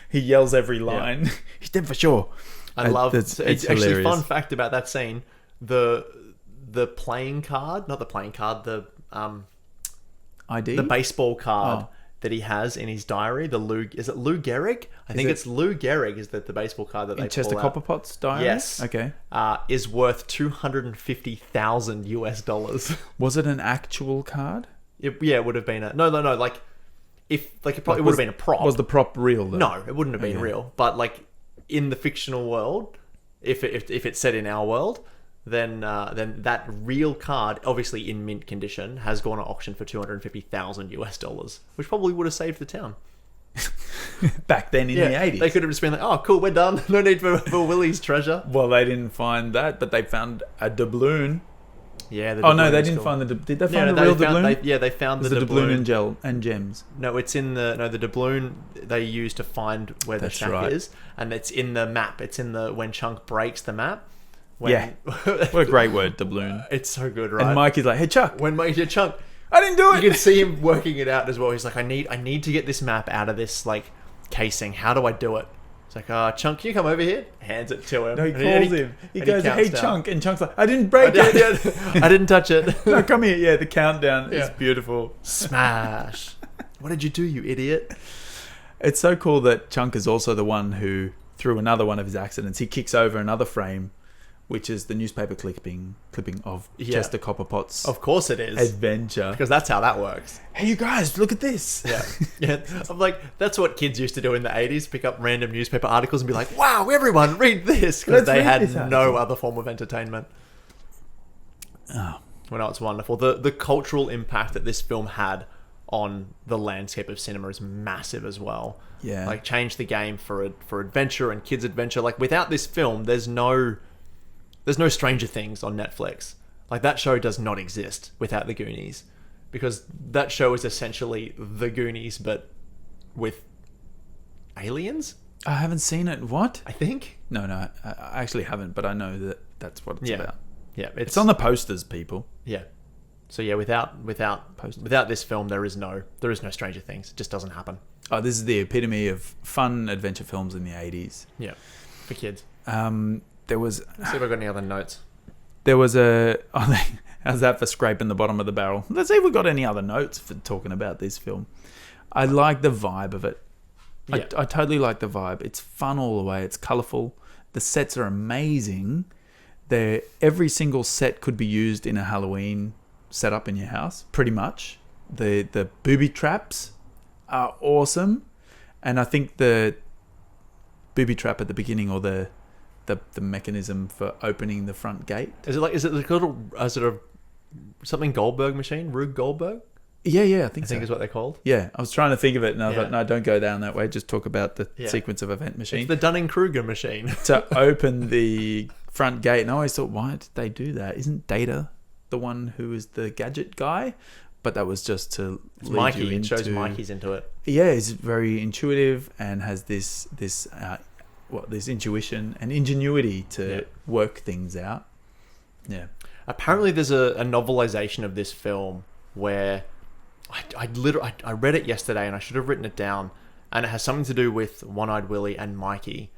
[SPEAKER 3] he yells every line. Yeah. He's dead for sure.
[SPEAKER 2] I love.
[SPEAKER 3] It's
[SPEAKER 2] actually,
[SPEAKER 3] hilarious.
[SPEAKER 2] Fun fact about that scene: the playing card, not the playing card, the
[SPEAKER 3] ID,
[SPEAKER 2] the baseball card. That he has in his diary, is it Lou Gehrig? I think it's Lou Gehrig is the baseball card that they
[SPEAKER 3] Chester
[SPEAKER 2] pull out.
[SPEAKER 3] Copperpot's diary?
[SPEAKER 2] Yes.
[SPEAKER 3] Okay.
[SPEAKER 2] Is worth $250,000.
[SPEAKER 3] Was it an actual card?
[SPEAKER 2] It would have been no. Like, if like it would have been a prop.
[SPEAKER 3] Was the prop real though?
[SPEAKER 2] No, it wouldn't have been real. But like in the fictional world, if it's set in our world, then that real card, obviously in mint condition, has gone to auction for $250,000, which probably would have saved the town.
[SPEAKER 3] Back then in the 80s.
[SPEAKER 2] They could have just been like, oh, cool, we're done. No need for Willie's treasure.
[SPEAKER 3] Well, they didn't find that, but they found a doubloon.
[SPEAKER 2] Yeah.
[SPEAKER 3] Oh, no, they didn't find the... Did they find the real doubloon?
[SPEAKER 2] They found the
[SPEAKER 3] doubloon and gems.
[SPEAKER 2] No, it's in the doubloon they used to find where the shack is, and it's in the map. It's in when Chunk breaks the map.
[SPEAKER 3] What a great word, doubloon.
[SPEAKER 2] It's so good, right?
[SPEAKER 3] And Mike is like, hey, Chuck.
[SPEAKER 2] When Mike said, Chunk,
[SPEAKER 3] I didn't do it.
[SPEAKER 2] You can see him working it out as well. He's like, I need to get this map out of this like casing. How do I do it? It's like, Chunk, can you come over here? Hands it to him.
[SPEAKER 3] No, he calls him. He goes, hey,
[SPEAKER 2] down.
[SPEAKER 3] Chunk. And Chunk's like, I didn't break it.
[SPEAKER 2] I didn't touch it.
[SPEAKER 3] No, come here. Yeah, the countdown is beautiful.
[SPEAKER 2] Smash. What did you do, you idiot?
[SPEAKER 3] It's so cool that Chunk is also the one who, through another one of his accidents, he kicks over another frame, which is the newspaper clipping of Chester Copperpot's
[SPEAKER 2] of course it is
[SPEAKER 3] adventure.
[SPEAKER 2] Because that's how that works.
[SPEAKER 3] Hey, you guys, look at this.
[SPEAKER 2] Yeah. I'm like, that's what kids used to do in the 80s, pick up random newspaper articles and be like, wow, everyone, read this. Because they had no other form of entertainment.
[SPEAKER 3] Oh.
[SPEAKER 2] Well, no, it's wonderful. The cultural impact that this film had on the landscape of cinema is massive as well.
[SPEAKER 3] Yeah.
[SPEAKER 2] Like, changed the game for adventure and kids' adventure. Like, without this film, there's no Stranger Things on Netflix. Like, that show does not exist without the Goonies, because that show is essentially the Goonies but with aliens.
[SPEAKER 3] I haven't seen it. What?
[SPEAKER 2] I think.
[SPEAKER 3] No, I actually haven't, but I know that's what it's about.
[SPEAKER 2] Yeah,
[SPEAKER 3] It's on the posters, people.
[SPEAKER 2] Yeah, So yeah, without this film, there is no Stranger Things. It just doesn't happen.
[SPEAKER 3] Oh, this is the epitome of fun adventure films in the 80s.
[SPEAKER 2] Yeah, for kids.
[SPEAKER 3] There was...
[SPEAKER 2] Let's see if I've got any other notes.
[SPEAKER 3] There was a... how's that for scraping the bottom of the barrel? Let's see if we've got any other notes for talking about this film. I like the vibe of it.
[SPEAKER 2] Yeah.
[SPEAKER 3] I totally like the vibe. It's fun all the way. It's colourful. The sets are amazing. Every single set could be used in a Halloween setup in your house, pretty much. The booby traps are awesome, and I think the booby trap at the beginning, or the mechanism for opening the front gate. Is
[SPEAKER 2] it a something Goldberg machine? Rube Goldberg?
[SPEAKER 3] Yeah, I think so.
[SPEAKER 2] Is what they're called.
[SPEAKER 3] Yeah, I was trying to think of it, and I thought, no, don't go down that way. Just talk about the
[SPEAKER 2] Yeah.
[SPEAKER 3] sequence of event machine.
[SPEAKER 2] It's the Dunning-Kruger machine.
[SPEAKER 3] To open the front gate. And I always thought, why did they do that? Isn't Data the one who is the gadget guy? But that was just to lead
[SPEAKER 2] Mikey.
[SPEAKER 3] you
[SPEAKER 2] It shows
[SPEAKER 3] into...
[SPEAKER 2] Mikey's into it.
[SPEAKER 3] Yeah, he's very intuitive and has this intuition and ingenuity to work things out. Yeah.
[SPEAKER 2] Apparently, there's a novelization of this film where I read it yesterday and I should have written it down, and it has something to do with One-Eyed Willie and Mikey,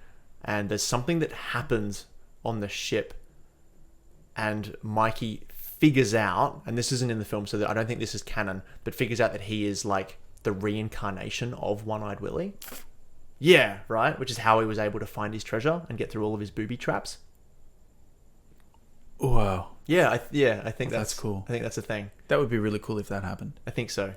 [SPEAKER 2] and there's something that happens on the ship, and Mikey figures out, and this isn't in the film, so that I don't think this is canon, but figures out that he is like the reincarnation of One-Eyed Willie. Yeah, right? Which is how he was able to find his treasure and get through all of his booby traps.
[SPEAKER 3] Wow.
[SPEAKER 2] Yeah, I think that's
[SPEAKER 3] cool.
[SPEAKER 2] I think that's a thing.
[SPEAKER 3] That would be really cool if that happened.
[SPEAKER 2] I think so.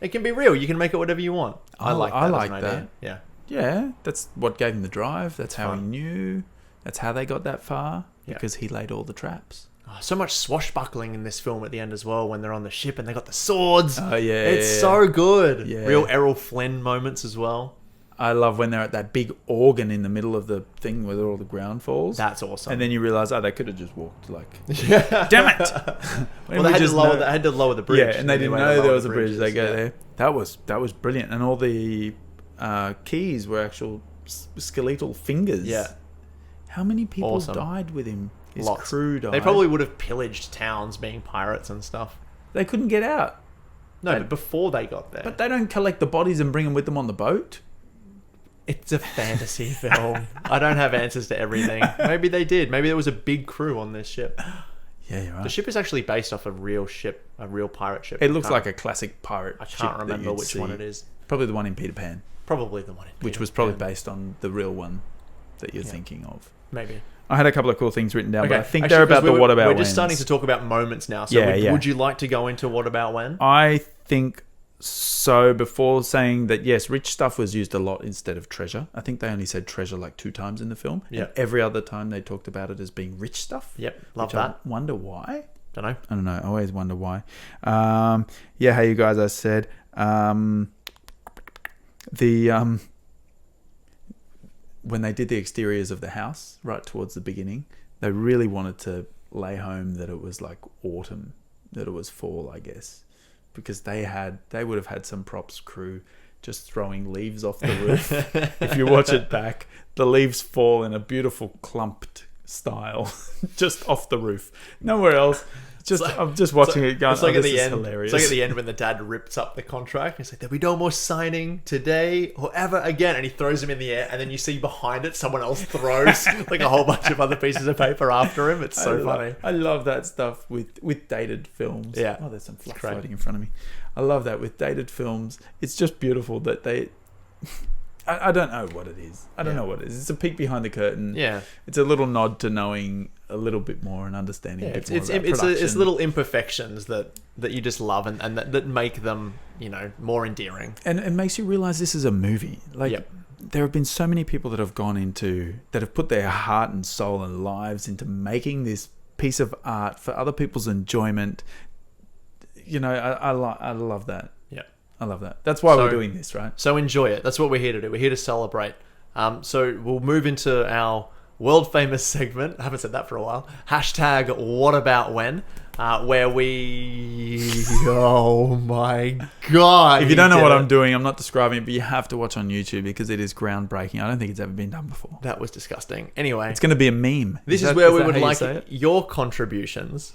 [SPEAKER 2] It can be real. You can make it whatever you want. I like that. As an idea. Yeah.
[SPEAKER 3] Yeah, that's what gave him the drive. That's how
[SPEAKER 2] fun.
[SPEAKER 3] he knew. That's how they got that far,
[SPEAKER 2] Yeah.
[SPEAKER 3] because he laid all the traps.
[SPEAKER 2] Oh, so much swashbuckling in this film at the end as well, when they're on the ship and they got the swords.
[SPEAKER 3] Oh, yeah.
[SPEAKER 2] It's so good.
[SPEAKER 3] Yeah.
[SPEAKER 2] Real Errol Flynn moments as well.
[SPEAKER 3] I love when they're at that big organ in the middle of the thing where all the ground falls.
[SPEAKER 2] That's awesome.
[SPEAKER 3] And then you realise, they could have just walked, like...
[SPEAKER 2] Yeah.
[SPEAKER 3] Damn it!
[SPEAKER 2] Well, they had to lower the bridge.
[SPEAKER 3] Yeah, and they didn't know there was a bridge.
[SPEAKER 2] bridges,
[SPEAKER 3] They go there. That was brilliant. And all the keys were actual skeletal fingers.
[SPEAKER 2] Yeah.
[SPEAKER 3] How many people
[SPEAKER 2] Awesome.
[SPEAKER 3] died with him? His
[SPEAKER 2] Lots.
[SPEAKER 3] crew died.
[SPEAKER 2] They probably would have pillaged towns being pirates and stuff.
[SPEAKER 3] They couldn't get out.
[SPEAKER 2] No, but before they got there.
[SPEAKER 3] But they don't collect the bodies and bring them with them on the boat.
[SPEAKER 2] It's a fantasy film. I don't have answers to everything. Maybe they did. Maybe there was a big crew on this ship.
[SPEAKER 3] Yeah, you're right.
[SPEAKER 2] The ship is actually based off a real ship, a real pirate ship.
[SPEAKER 3] It looks like a classic pirate
[SPEAKER 2] I
[SPEAKER 3] ship
[SPEAKER 2] can't
[SPEAKER 3] that
[SPEAKER 2] remember
[SPEAKER 3] you'd
[SPEAKER 2] which
[SPEAKER 3] see.
[SPEAKER 2] one it is.
[SPEAKER 3] Probably the one in Peter Pan,
[SPEAKER 2] Probably the one in
[SPEAKER 3] which
[SPEAKER 2] Peter
[SPEAKER 3] was probably
[SPEAKER 2] Pan.
[SPEAKER 3] based on the real one that you're
[SPEAKER 2] Yeah.
[SPEAKER 3] thinking of.
[SPEAKER 2] Maybe.
[SPEAKER 3] I had a couple of cool things written down, but I think
[SPEAKER 2] Actually,
[SPEAKER 3] they're about
[SPEAKER 2] 'cause
[SPEAKER 3] the what about
[SPEAKER 2] We're
[SPEAKER 3] whens.
[SPEAKER 2] just starting to talk about moments now. So
[SPEAKER 3] Yeah,
[SPEAKER 2] would you like to go into what about when?
[SPEAKER 3] I think so. Before saying that, yes, rich stuff was used a lot instead of treasure. I think they only said treasure like 2 times in the film.
[SPEAKER 2] Yeah.
[SPEAKER 3] And every other time they talked about it as being rich stuff.
[SPEAKER 2] Yep, love
[SPEAKER 3] which
[SPEAKER 2] that.
[SPEAKER 3] I wonder why.
[SPEAKER 2] Don't know.
[SPEAKER 3] I don't know. I always wonder why. Yeah, hey, you guys, I said when they did the exteriors of the house right towards the beginning, they really wanted to lay home that it was like autumn, that it was fall, I guess, because they would have had some props crew just throwing leaves off the roof. If you watch it back, the leaves fall in a beautiful clumped style just off the roof, nowhere else. I'm just watching it going,
[SPEAKER 2] It's like at
[SPEAKER 3] this
[SPEAKER 2] the
[SPEAKER 3] is
[SPEAKER 2] end.
[SPEAKER 3] hilarious.
[SPEAKER 2] It's like at the end when the dad rips up the contract. He's like, "There'll be no more signing today or ever again," and he throws him in the air. And then you see behind it, someone else throws like a whole bunch of other pieces of paper after him. It's so funny.
[SPEAKER 3] I love that stuff with dated films.
[SPEAKER 2] Yeah.
[SPEAKER 3] Oh, there's some fluff
[SPEAKER 2] great.
[SPEAKER 3] floating in front of me. I love that with dated films. It's just beautiful that they... I don't know what it is. I don't know what it is. It's a peek behind the curtain.
[SPEAKER 2] Yeah.
[SPEAKER 3] It's a little nod to knowing a little bit more and understanding a bit more about production.
[SPEAKER 2] It's little imperfections that you just love and that make them, more endearing.
[SPEAKER 3] And it makes you realize this is a movie. Like,
[SPEAKER 2] Yep.
[SPEAKER 3] there have been so many people that have that have put their heart and soul and lives into making this piece of art for other people's enjoyment. I love that.
[SPEAKER 2] Yeah.
[SPEAKER 3] I love that. That's why we're doing this, right?
[SPEAKER 2] So enjoy it. That's what we're here to do. We're here to celebrate. So we'll move into our world famous segment. I haven't said that for a while. Hashtag what about when? Where we... Oh my God.
[SPEAKER 3] If you don't know what I'm doing, I'm not describing it, but you have to watch on YouTube because it is groundbreaking. I don't think it's ever been done before.
[SPEAKER 2] That was disgusting. Anyway.
[SPEAKER 3] It's going to be a meme.
[SPEAKER 2] This is where we would like your contributions.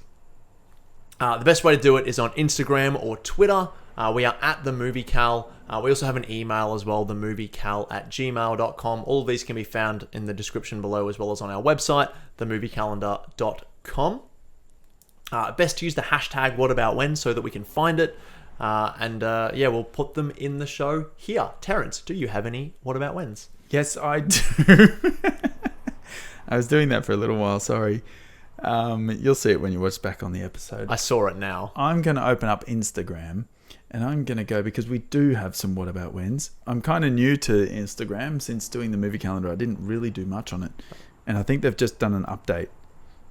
[SPEAKER 2] The best way to do it is on Instagram or Twitter. We are at The Movie Cal. We also have an email as well, themoviecal@gmail.com. All of these can be found in the description below, as well as on our website, themoviecalendar.com. Best to use the hashtag #whataboutwhen so that we can find it. We'll put them in the show here. Terrence, do you have any What About Whens?
[SPEAKER 3] Yes, I do. I was doing that for a little while, sorry. You'll see it when you watch back on the episode.
[SPEAKER 2] I saw it now.
[SPEAKER 3] I'm going to open up Instagram and I'm going to go, because we do have some What About Whens. I'm kind of new to Instagram since doing the movie calendar. I didn't really do much on it. And I think they've just done an update.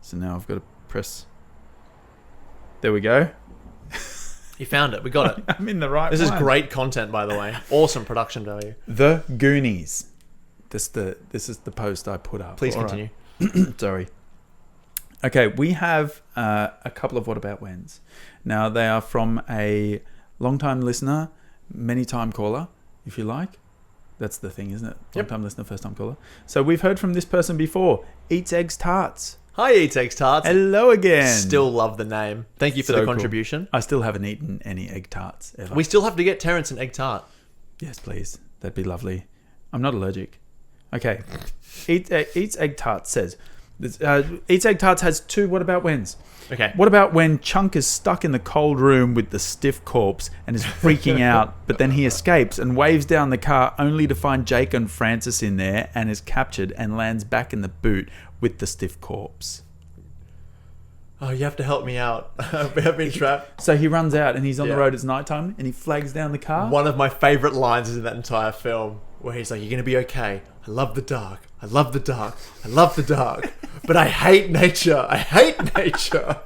[SPEAKER 3] So now I've got to press. There we go.
[SPEAKER 2] You found it. We got it.
[SPEAKER 3] I'm in the right
[SPEAKER 2] This
[SPEAKER 3] one.
[SPEAKER 2] is great content, by the way. Awesome production value.
[SPEAKER 3] The Goonies. This is the post I put up.
[SPEAKER 2] Please
[SPEAKER 3] All
[SPEAKER 2] continue.
[SPEAKER 3] right. Sorry. Okay, we have a couple of What About Whens. Now, they are from a long-time listener, many-time caller, if you like. That's the thing, isn't it? Long-time listener, first-time caller. So we've heard from this person before. Eats Eggs Tarts.
[SPEAKER 2] Hi, Eats Eggs Tarts.
[SPEAKER 3] Hello again.
[SPEAKER 2] Still love the name. Thank you for
[SPEAKER 3] So
[SPEAKER 2] the
[SPEAKER 3] cool. contribution. I still haven't eaten any egg tarts ever.
[SPEAKER 2] We still have to get Terrence an egg tart.
[SPEAKER 3] Yes, please. That'd be lovely. I'm not allergic. Okay. Eats Egg Tarts says, Eats Egg Tarts has 2 What About Whens.
[SPEAKER 2] Okay.
[SPEAKER 3] What about when Chunk is stuck in the cold room with the stiff corpse and is freaking out, but then he escapes and waves down the car only to find Jake and Francis in there and is captured and lands back in the boot with the stiff corpse?
[SPEAKER 2] Oh, you have to help me out. I've been trapped.
[SPEAKER 3] So he runs out and he's on the
[SPEAKER 2] Yeah.
[SPEAKER 3] road. It's nighttime and he flags down the car.
[SPEAKER 2] One of my favourite lines is in that entire film, where he's like, "You're going to be okay. I love the dark. I love the dark. I love the dark. But I hate nature. I hate nature."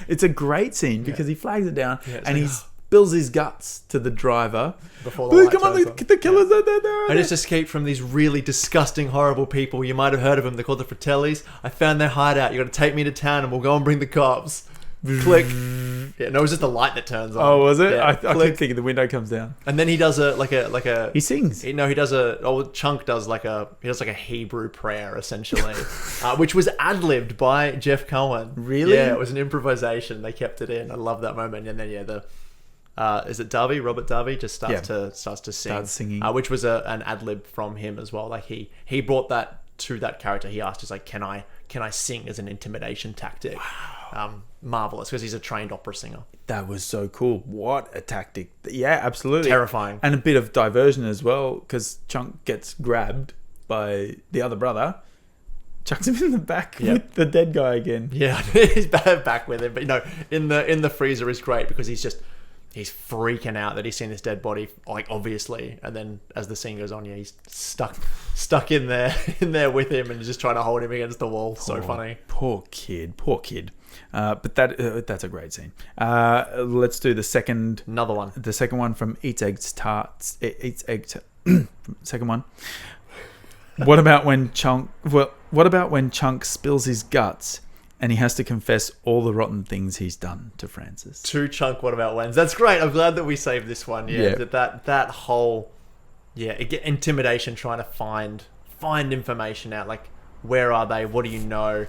[SPEAKER 3] It's a great scene because he flags it down
[SPEAKER 2] Yeah, it's
[SPEAKER 3] and
[SPEAKER 2] like,
[SPEAKER 3] he spills his guts to the driver.
[SPEAKER 2] Before the light
[SPEAKER 3] Come on,
[SPEAKER 2] turns on.
[SPEAKER 3] the killers are there.
[SPEAKER 2] I just escaped from these really disgusting, horrible people. You might have heard of them. They're called the Fratellis. I found their hideout. You got to take me to town and we'll go and bring the cops. Click. Yeah, no, it was just the light that turns on.
[SPEAKER 3] Oh, was it?
[SPEAKER 2] Yeah,
[SPEAKER 3] I keep
[SPEAKER 2] click.
[SPEAKER 3] thinking the window comes down.
[SPEAKER 2] And then he does a
[SPEAKER 3] He sings.
[SPEAKER 2] He does Chunk does like a Hebrew prayer essentially, which was ad-libbed by Jeff Cohen.
[SPEAKER 3] Really?
[SPEAKER 2] Yeah, it was an improvisation. They kept it in. I love that moment. And then is it Dovey? Robert Dovey just starts to sing,
[SPEAKER 3] Starts singing.
[SPEAKER 2] which was an ad-lib from him as well. Like he brought that to that character. He asked, "Is like, can I sing as an intimidation tactic?" Wow. Marvelous, because he's a trained opera singer.
[SPEAKER 3] That was so cool. What a tactic. Yeah, absolutely.
[SPEAKER 2] Terrifying.
[SPEAKER 3] And a bit of diversion as well, because Chunk gets grabbed by the other brother, chucks him in the back with the dead guy again.
[SPEAKER 2] Yeah, he's back with him. But in the freezer is great because he's freaking out that he's seen this dead body, like, obviously. And then as the scene goes on, he's stuck in there with him and just trying to hold him against the wall. So funny.
[SPEAKER 3] Poor kid. But that's a great scene. Let's do
[SPEAKER 2] Another one.
[SPEAKER 3] The second one from Eats Eggs Tarts. Second one. What about when Chunk spills his guts and he has to confess all the rotten things he's done to Francis?
[SPEAKER 2] To Chunk, What About Whens? That's great. I'm glad that we saved this one. Yeah. That whole intimidation, trying to find information out. Like, where are they? What do you know?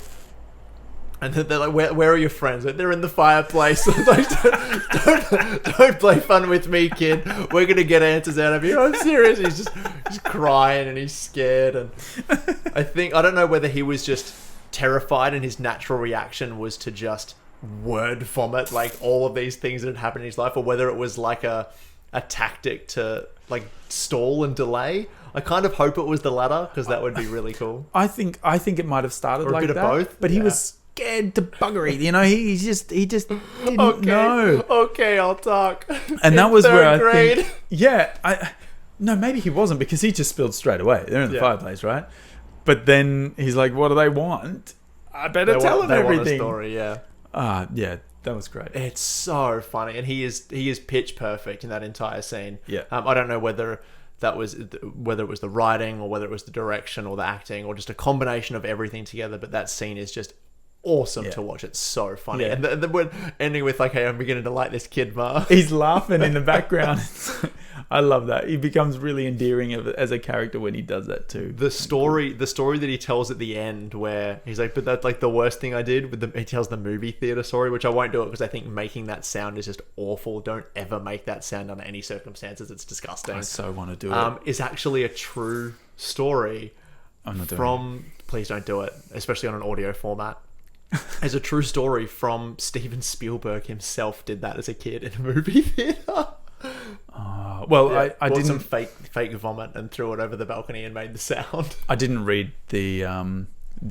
[SPEAKER 2] And they're like, where are your friends? Like, they're in the fireplace. Like, don't play fun with me, kid. We're going to get answers out of you. I'm serious. He's crying and he's scared. And I don't know whether he was just terrified and his natural reaction was to just word vomit, like, all of these things that had happened in his life, or whether it was like a tactic to, like, stall and delay. I kind of hope it was the latter, because that would be really cool.
[SPEAKER 3] I think it might have started
[SPEAKER 2] Or a
[SPEAKER 3] like
[SPEAKER 2] bit
[SPEAKER 3] that.
[SPEAKER 2] of both.
[SPEAKER 3] But he
[SPEAKER 2] Yeah.
[SPEAKER 3] was scared to buggery. He just didn't know.
[SPEAKER 2] Okay, I'll talk.
[SPEAKER 3] And that
[SPEAKER 2] In
[SPEAKER 3] was where
[SPEAKER 2] third
[SPEAKER 3] I
[SPEAKER 2] grade.
[SPEAKER 3] think, no, maybe he wasn't, because he just spilled straight away. They're in the fireplace, right? But then he's like, "What do they want? I better tell them everything."
[SPEAKER 2] Want a story, yeah.
[SPEAKER 3] Yeah, that was great.
[SPEAKER 2] It's so funny, and he is pitch perfect in that entire scene.
[SPEAKER 3] Yeah.
[SPEAKER 2] I don't know whether it was the writing or whether it was the direction or the acting or just a combination of everything together. But that scene is just awesome to watch. It's so funny,
[SPEAKER 3] Yeah.
[SPEAKER 2] and then we're ending with like, "Hey, I'm beginning to like this kid, Ma."
[SPEAKER 3] He's laughing in the background. I love that. He becomes really endearing as a character when he does that too.
[SPEAKER 2] The story that he tells at the end, where he's like, "But that's like the worst thing I did." He tells the movie theater story, which I won't do it because I think making that sound is just awful. Don't ever make that sound under any circumstances. It's disgusting.
[SPEAKER 3] I so want to do it.
[SPEAKER 2] Is actually a true story.
[SPEAKER 3] I'm not doing it.
[SPEAKER 2] Please don't do it, especially on an audio format. It's a true story from Steven Spielberg himself. Did that as a kid in a movie theater.
[SPEAKER 3] I
[SPEAKER 2] Bought
[SPEAKER 3] didn't
[SPEAKER 2] some fake vomit and threw it over the balcony and made the sound.
[SPEAKER 3] I didn't read the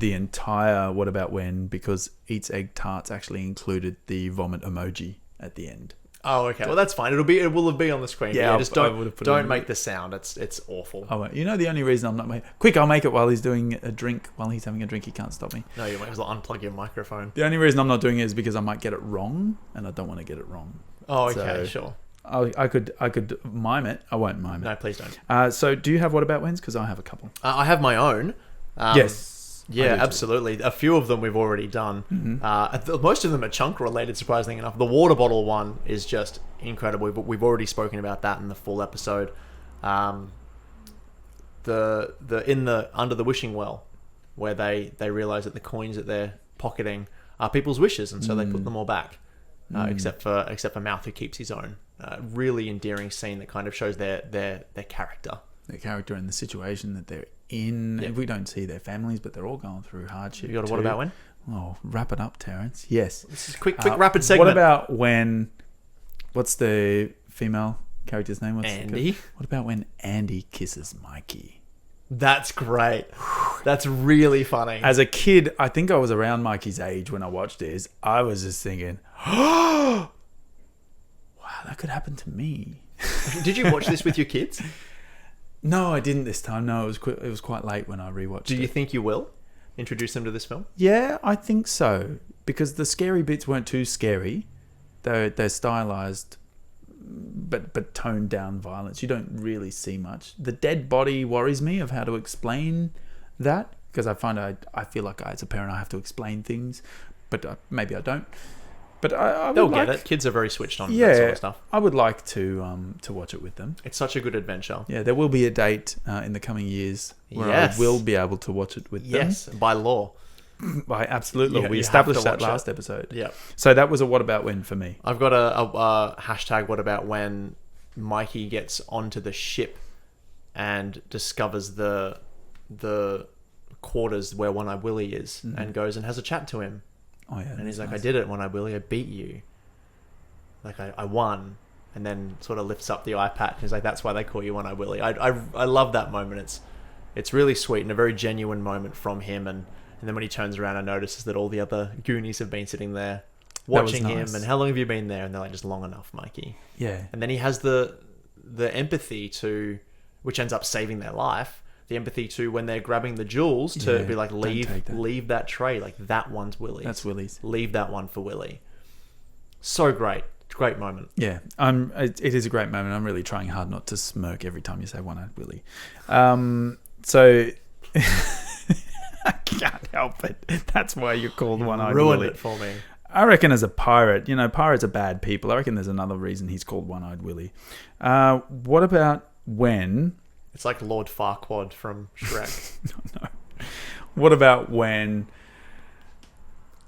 [SPEAKER 3] entire What About When, because Eats Egg Tarts actually included the vomit emoji at the end.
[SPEAKER 2] Oh, okay. Well, that's fine. It will be on the screen.
[SPEAKER 3] Yeah,
[SPEAKER 2] just don't make the sound. It's awful.
[SPEAKER 3] Oh, you know the only reason I'm not making... Quick, I'll make it while he's doing a drink. While he's having a drink, he can't stop me.
[SPEAKER 2] No, you might as well unplug your microphone.
[SPEAKER 3] The only reason I'm not doing it is because I might get it wrong, and I don't want to get it wrong.
[SPEAKER 2] Oh, okay,
[SPEAKER 3] So,
[SPEAKER 2] sure.
[SPEAKER 3] I could mime it. I won't mime it.
[SPEAKER 2] No, please don't.
[SPEAKER 3] So do you have What About When's? Because I have a couple.
[SPEAKER 2] I have my own.
[SPEAKER 3] Yes.
[SPEAKER 2] Yeah, absolutely. A few of them we've already done. Mm-hmm. Most of them are chunk related, surprisingly enough. The water bottle one is just incredible. We've already spoken about that in the full episode. The under the wishing well, where they realize that the coins that they're pocketing are people's wishes, and so they put them all back, except for Mouth, who keeps his own. Really endearing scene that kind of shows their character.
[SPEAKER 3] Their character and the situation that they're in.
[SPEAKER 2] Yep.
[SPEAKER 3] We don't see their families, but they're all going through hardship.
[SPEAKER 2] You got a What About When?
[SPEAKER 3] Oh, wrap it up, Terrence. Yes.
[SPEAKER 2] This is quick rapid segment.
[SPEAKER 3] What about when... What's the female character's name?
[SPEAKER 2] Andy.
[SPEAKER 3] What about when Andy kisses Mikey?
[SPEAKER 2] That's great. That's really funny.
[SPEAKER 3] As a kid, I think I was around Mikey's age when I watched this. I was just thinking, wow, that could happen to me.
[SPEAKER 2] Did you watch this with your kids?
[SPEAKER 3] No, I didn't this time. No, it was quite late when I rewatched it.
[SPEAKER 2] Do you think you will introduce them to this film?
[SPEAKER 3] Yeah, I think so. Because the scary bits weren't too scary. They're stylized, but toned down violence. You don't really see much. The dead body worries me of how to explain that, because I feel like as a parent I have to explain things, but maybe I don't. But
[SPEAKER 2] they'll get it. Kids are very switched on that sort of stuff.
[SPEAKER 3] I would like to watch it with them.
[SPEAKER 2] It's such a good adventure.
[SPEAKER 3] Yeah, there will be a date in the coming years where I will be able to watch it with them.
[SPEAKER 2] Yes, by law.
[SPEAKER 3] By absolute law. We
[SPEAKER 2] you
[SPEAKER 3] established
[SPEAKER 2] have to
[SPEAKER 3] that
[SPEAKER 2] watch
[SPEAKER 3] last episode.
[SPEAKER 2] Yeah.
[SPEAKER 3] So that was a What About When for me.
[SPEAKER 2] I've got a hashtag What About When Mikey gets onto the ship and discovers the quarters where One-Eyed Willie is, and goes and has a chat to him.
[SPEAKER 3] Oh yeah.
[SPEAKER 2] And he's like, I did it, One-Eyed Willie. I beat you. Like, I won. And then sort of lifts up the eye patch. He's like, that's why they call you One-Eyed Willie. I love that moment. It's really sweet and a very genuine moment from him. And then when he turns around and notices that all the other Goonies have been sitting there watching him. And how long have you been there? And they're like, just long enough, Mikey.
[SPEAKER 3] Yeah.
[SPEAKER 2] And then he has the empathy to, which ends up saving their life. The empathy to when they're grabbing the jewels to be like, leave that tray. Like, that one's Willie's.
[SPEAKER 3] That's Willie's. Leave
[SPEAKER 2] that one for Willie. So great. Great moment.
[SPEAKER 3] Yeah. It is a great moment. I'm really trying hard not to smirk every time you say One-Eyed Willie. So I can't help it. That's why you're called One-Eyed Willie.
[SPEAKER 2] Ruined it for me.
[SPEAKER 3] I reckon as a pirate, pirates are bad people. I reckon there's another reason he's called One-Eyed Willie. What about when...
[SPEAKER 2] It's like Lord Farquaad from Shrek.
[SPEAKER 3] No. What about when...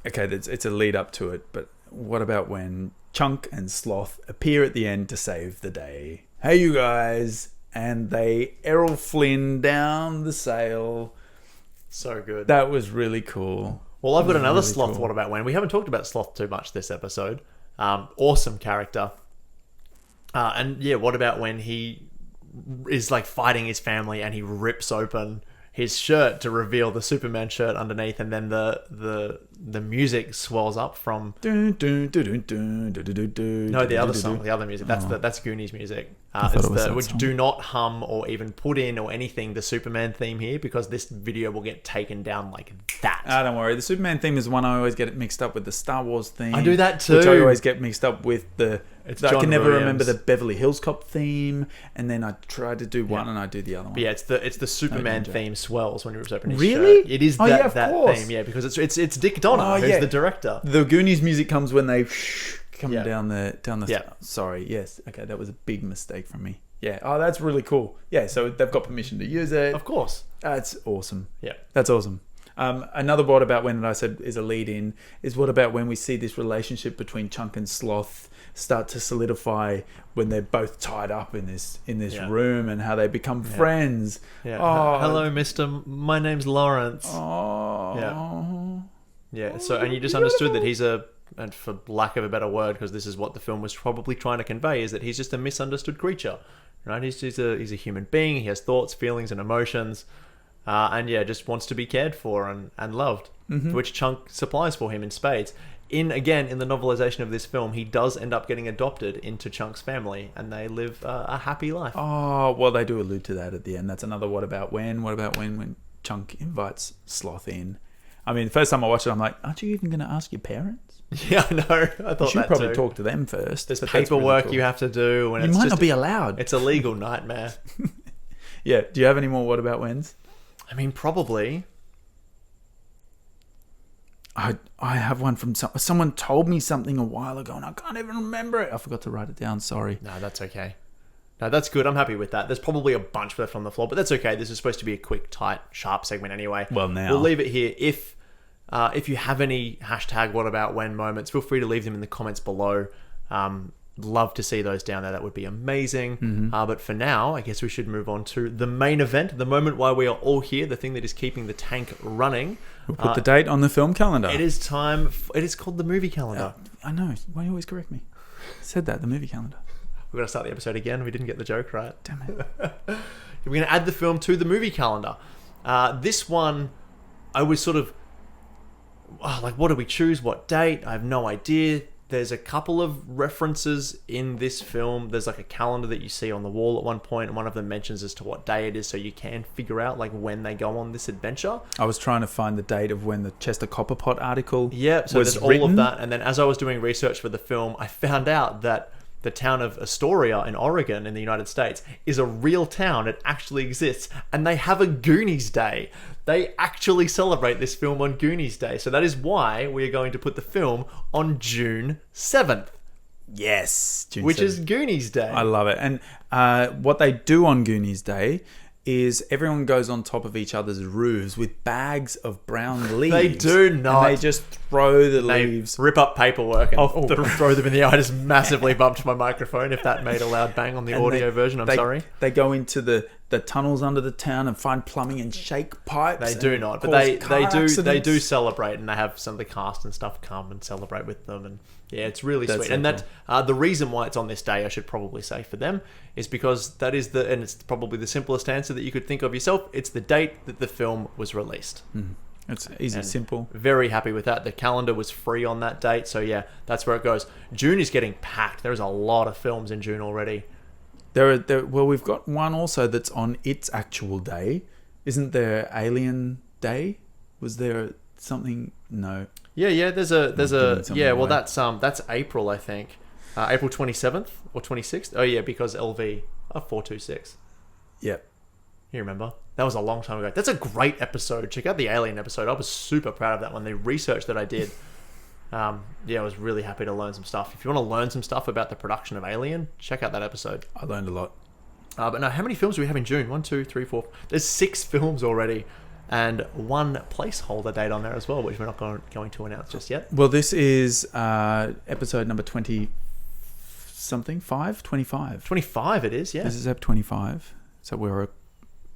[SPEAKER 3] Okay, it's a lead up to it, but what about when Chunk and Sloth appear at the end to save the day? Hey, you guys! And they Errol Flynn down the sail.
[SPEAKER 2] So good.
[SPEAKER 3] That was really cool.
[SPEAKER 2] Well, I've got another really Sloth. Cool. What about when? We haven't talked about Sloth too much this episode. Awesome character. And yeah, what about when he is like fighting his family and he rips open his shirt to reveal the Superman shirt underneath, and then the music swells up from the other song, the other music. That's Goonies music. Which do not hum or even put in or anything the Superman theme here, because this video will get taken down like that.
[SPEAKER 3] Don't worry. The Superman theme is one I always get it mixed up with the Star Wars theme.
[SPEAKER 2] I do that too.
[SPEAKER 3] Which I always get mixed up with I can never
[SPEAKER 2] Williams.
[SPEAKER 3] remember the Beverly Hills Cop theme, and then I try to do one and I do the other one.
[SPEAKER 2] But yeah, it's the Superman theme swells when he rips open his
[SPEAKER 3] really?
[SPEAKER 2] shirt. It is that theme, yeah, because it's Dick Donner who's the director.
[SPEAKER 3] The Goonies music comes when they come down the. Sorry, yes, okay, that was a big mistake from me. Yeah. Oh, that's really cool. Yeah. So they've got permission to use it.
[SPEAKER 2] Of course.
[SPEAKER 3] That's awesome.
[SPEAKER 2] Yeah.
[SPEAKER 3] That's awesome. Another what about when that I said is a lead in is what about when we see this relationship between Chunk and Sloth start to solidify when they're both tied up in this room and how they become friends.
[SPEAKER 2] Yeah.
[SPEAKER 3] Oh,
[SPEAKER 2] Hello, Mister. My name's Lawrence.
[SPEAKER 3] Oh.
[SPEAKER 2] Yeah. So, and you just understood that he's and for lack of a better word, because this is what the film was probably trying to convey, is that he's just a misunderstood creature, right? He's a human being. He has thoughts, feelings, and emotions, and just wants to be cared for and loved, which Chunk supplies for him in spades. In the novelization of this film, he does end up getting adopted into Chunk's family, and they live a happy life.
[SPEAKER 3] Oh, well, they do allude to that at the end. That's another what about when Chunk invites Sloth in. I mean, the first time I watched it, I'm like, aren't you even going to ask your parents?
[SPEAKER 2] Yeah, I know. I thought
[SPEAKER 3] you should
[SPEAKER 2] that
[SPEAKER 3] probably
[SPEAKER 2] too.
[SPEAKER 3] talk to them first.
[SPEAKER 2] There's paperwork you have to do. And
[SPEAKER 3] you might not be allowed.
[SPEAKER 2] It's a legal nightmare.
[SPEAKER 3] Yeah. Do you have any more what about whens?
[SPEAKER 2] I mean, probably.
[SPEAKER 3] I have one from someone told me something a while ago and I can't even remember it. I forgot to write it down. Sorry.
[SPEAKER 2] No, that's okay. No, that's good. I'm happy with that. There's probably a bunch left on the floor, but that's okay. This is supposed to be a quick, tight, sharp segment anyway.
[SPEAKER 3] Well, now
[SPEAKER 2] we'll leave it here. If you have any hashtag what about when moments, feel free to leave them in the comments below. Love to see those down there. That would be amazing. But for now, I guess we should move on to the main event, the moment why we are all here, the thing that is keeping the tank running.
[SPEAKER 3] We'll put the date on the film calendar.
[SPEAKER 2] It is time. It is called the movie calendar.
[SPEAKER 3] I know. Why do you always correct me? I said that, the movie calendar.
[SPEAKER 2] We're going to start the episode again. We didn't get the joke right.
[SPEAKER 3] Damn it.
[SPEAKER 2] We're going to add the film to the movie calendar. This one, I was sort of like, what do we choose? What date? I have no idea. There's a couple of references in this film. There's like a calendar that you see on the wall at one point, and one of them mentions as to what day it is, so you can figure out like when they go on this adventure. I
[SPEAKER 3] was trying to find the date of when the Chester Copperpot article
[SPEAKER 2] so
[SPEAKER 3] was
[SPEAKER 2] there's
[SPEAKER 3] written.
[SPEAKER 2] all of that, and then as I was doing research for the film, I found out that the town of Astoria in Oregon in the United States is a real town. It actually exists, and they have a Goonies Day. They actually celebrate this film on Goonies Day. So that is why we are going to put the film on June 7th.
[SPEAKER 3] Yes. June
[SPEAKER 2] which
[SPEAKER 3] 7th.
[SPEAKER 2] Is Goonies Day.
[SPEAKER 3] I love it. And what they do on Goonies Day is everyone goes on top of each other's roofs with bags of brown leaves.
[SPEAKER 2] They do not.
[SPEAKER 3] And they just throw the leaves.
[SPEAKER 2] Rip up paperwork and throw them in the air. I just massively bumped my microphone. If that made a loud bang on the audio version, I'm sorry.
[SPEAKER 3] They go into the tunnels under the town and find plumbing and shake pipes.
[SPEAKER 2] They do not, but they do celebrate, and they have some of the cast and stuff come and celebrate with them, and yeah, it's really sweet.
[SPEAKER 3] So
[SPEAKER 2] and
[SPEAKER 3] cool.
[SPEAKER 2] that the reason why it's on this day, I should probably say for them, is because that is and it's probably the simplest answer that you could think of yourself. It's the date that the film was released.
[SPEAKER 3] It's easy, simple.
[SPEAKER 2] Very happy with that. The calendar was free on that date, so yeah, that's where it goes. June is getting packed. There's a lot of films in June already.
[SPEAKER 3] Well, we've got one also that's on its actual day. Isn't there Alien Day? Was there something? No.
[SPEAKER 2] Yeah. There's a yeah. Well, that's April, I think. April 27th or 26th. Oh yeah, because LV 426.
[SPEAKER 3] Yep.
[SPEAKER 2] You remember? That was a long time ago. That's a great episode. Check out the Alien episode. I was super proud of that one. The research that I did. I was really happy to learn some stuff. If you want to learn some stuff about the production of Alien, check out that episode.
[SPEAKER 3] I learned a lot.
[SPEAKER 2] But no, how many films do we have in June? 1, 2, 3, 4. There's 6 films already, and one placeholder date on there as well, which we're not going to announce just yet.
[SPEAKER 3] Well, this is episode number 20 something, 25.
[SPEAKER 2] 25 it is, yeah.
[SPEAKER 3] This is ep 25. So we're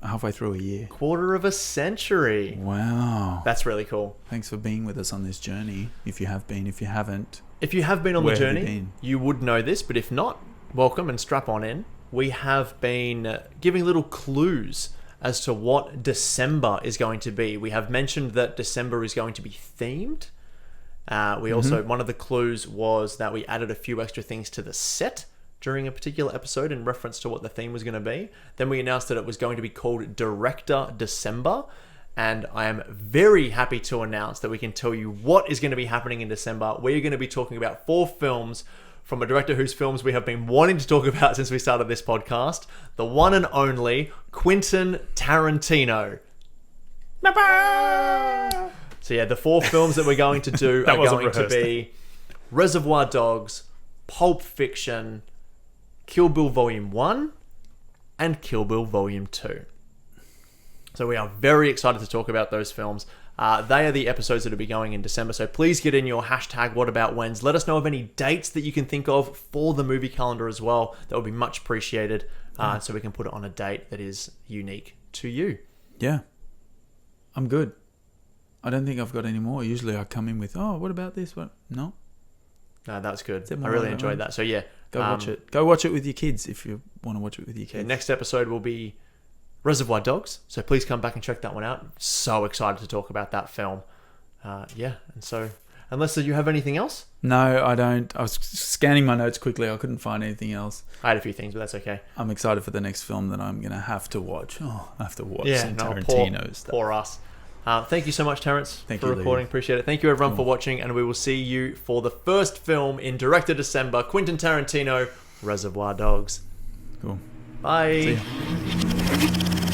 [SPEAKER 3] halfway through a year.
[SPEAKER 2] Quarter of a century.
[SPEAKER 3] Wow.
[SPEAKER 2] That's really cool.
[SPEAKER 3] Thanks for being with us on this journey. If you have been, if you haven't.
[SPEAKER 2] If you have been on the journey,
[SPEAKER 3] you
[SPEAKER 2] would know this, but if not, welcome and strap on in. We have been giving little clues as to what December is going to be. We have mentioned that December is going to be themed. We also, one of the clues was that we added a few extra things to the set during a particular episode in reference to what the theme was going to be. Then we announced that it was going to be called Director December, and I am very happy to announce that we can tell you what is going to be happening in December. We're going to be talking about 4 films from a director whose films we have been wanting to talk about since we started this podcast, the one and only Quentin Tarantino. So yeah, the 4 films that we're going to do are going to be Reservoir Dogs, Pulp Fiction, Kill Bill Volume 1, and Kill Bill Volume 2. So we are very excited to talk about those films. They are the episodes that will be going in December, so please get in your hashtag whataboutwhens. Let us know of any dates that you can think of for the movie calendar as well. That would be much appreciated, so we can put it on a date that is unique to you.
[SPEAKER 3] Yeah. I'm good. I don't think I've got any more. Usually I come in with, what about this? What? No,
[SPEAKER 2] that's good. I really enjoyed that. So yeah.
[SPEAKER 3] Go watch it. Go watch it with your kids if you want to watch it with your kids.
[SPEAKER 2] Next episode will be Reservoir Dogs, so please come back and check that one out. So excited to talk about that film. And so unless you have anything else?
[SPEAKER 3] No, I don't. I was scanning my notes quickly. I couldn't find anything else.
[SPEAKER 2] I had a few things, but that's okay.
[SPEAKER 3] I'm excited for the next film that I'm going to have to watch. I have to watch some Tarantino stuff.
[SPEAKER 2] Poor us. Thank you so much, Terrence, for recording.
[SPEAKER 3] Lee.
[SPEAKER 2] Appreciate it. Thank you, everyone, for watching, and we will see you for the first film in Director December, Quentin Tarantino, Reservoir Dogs.
[SPEAKER 3] Cool.
[SPEAKER 2] Bye.
[SPEAKER 3] See ya.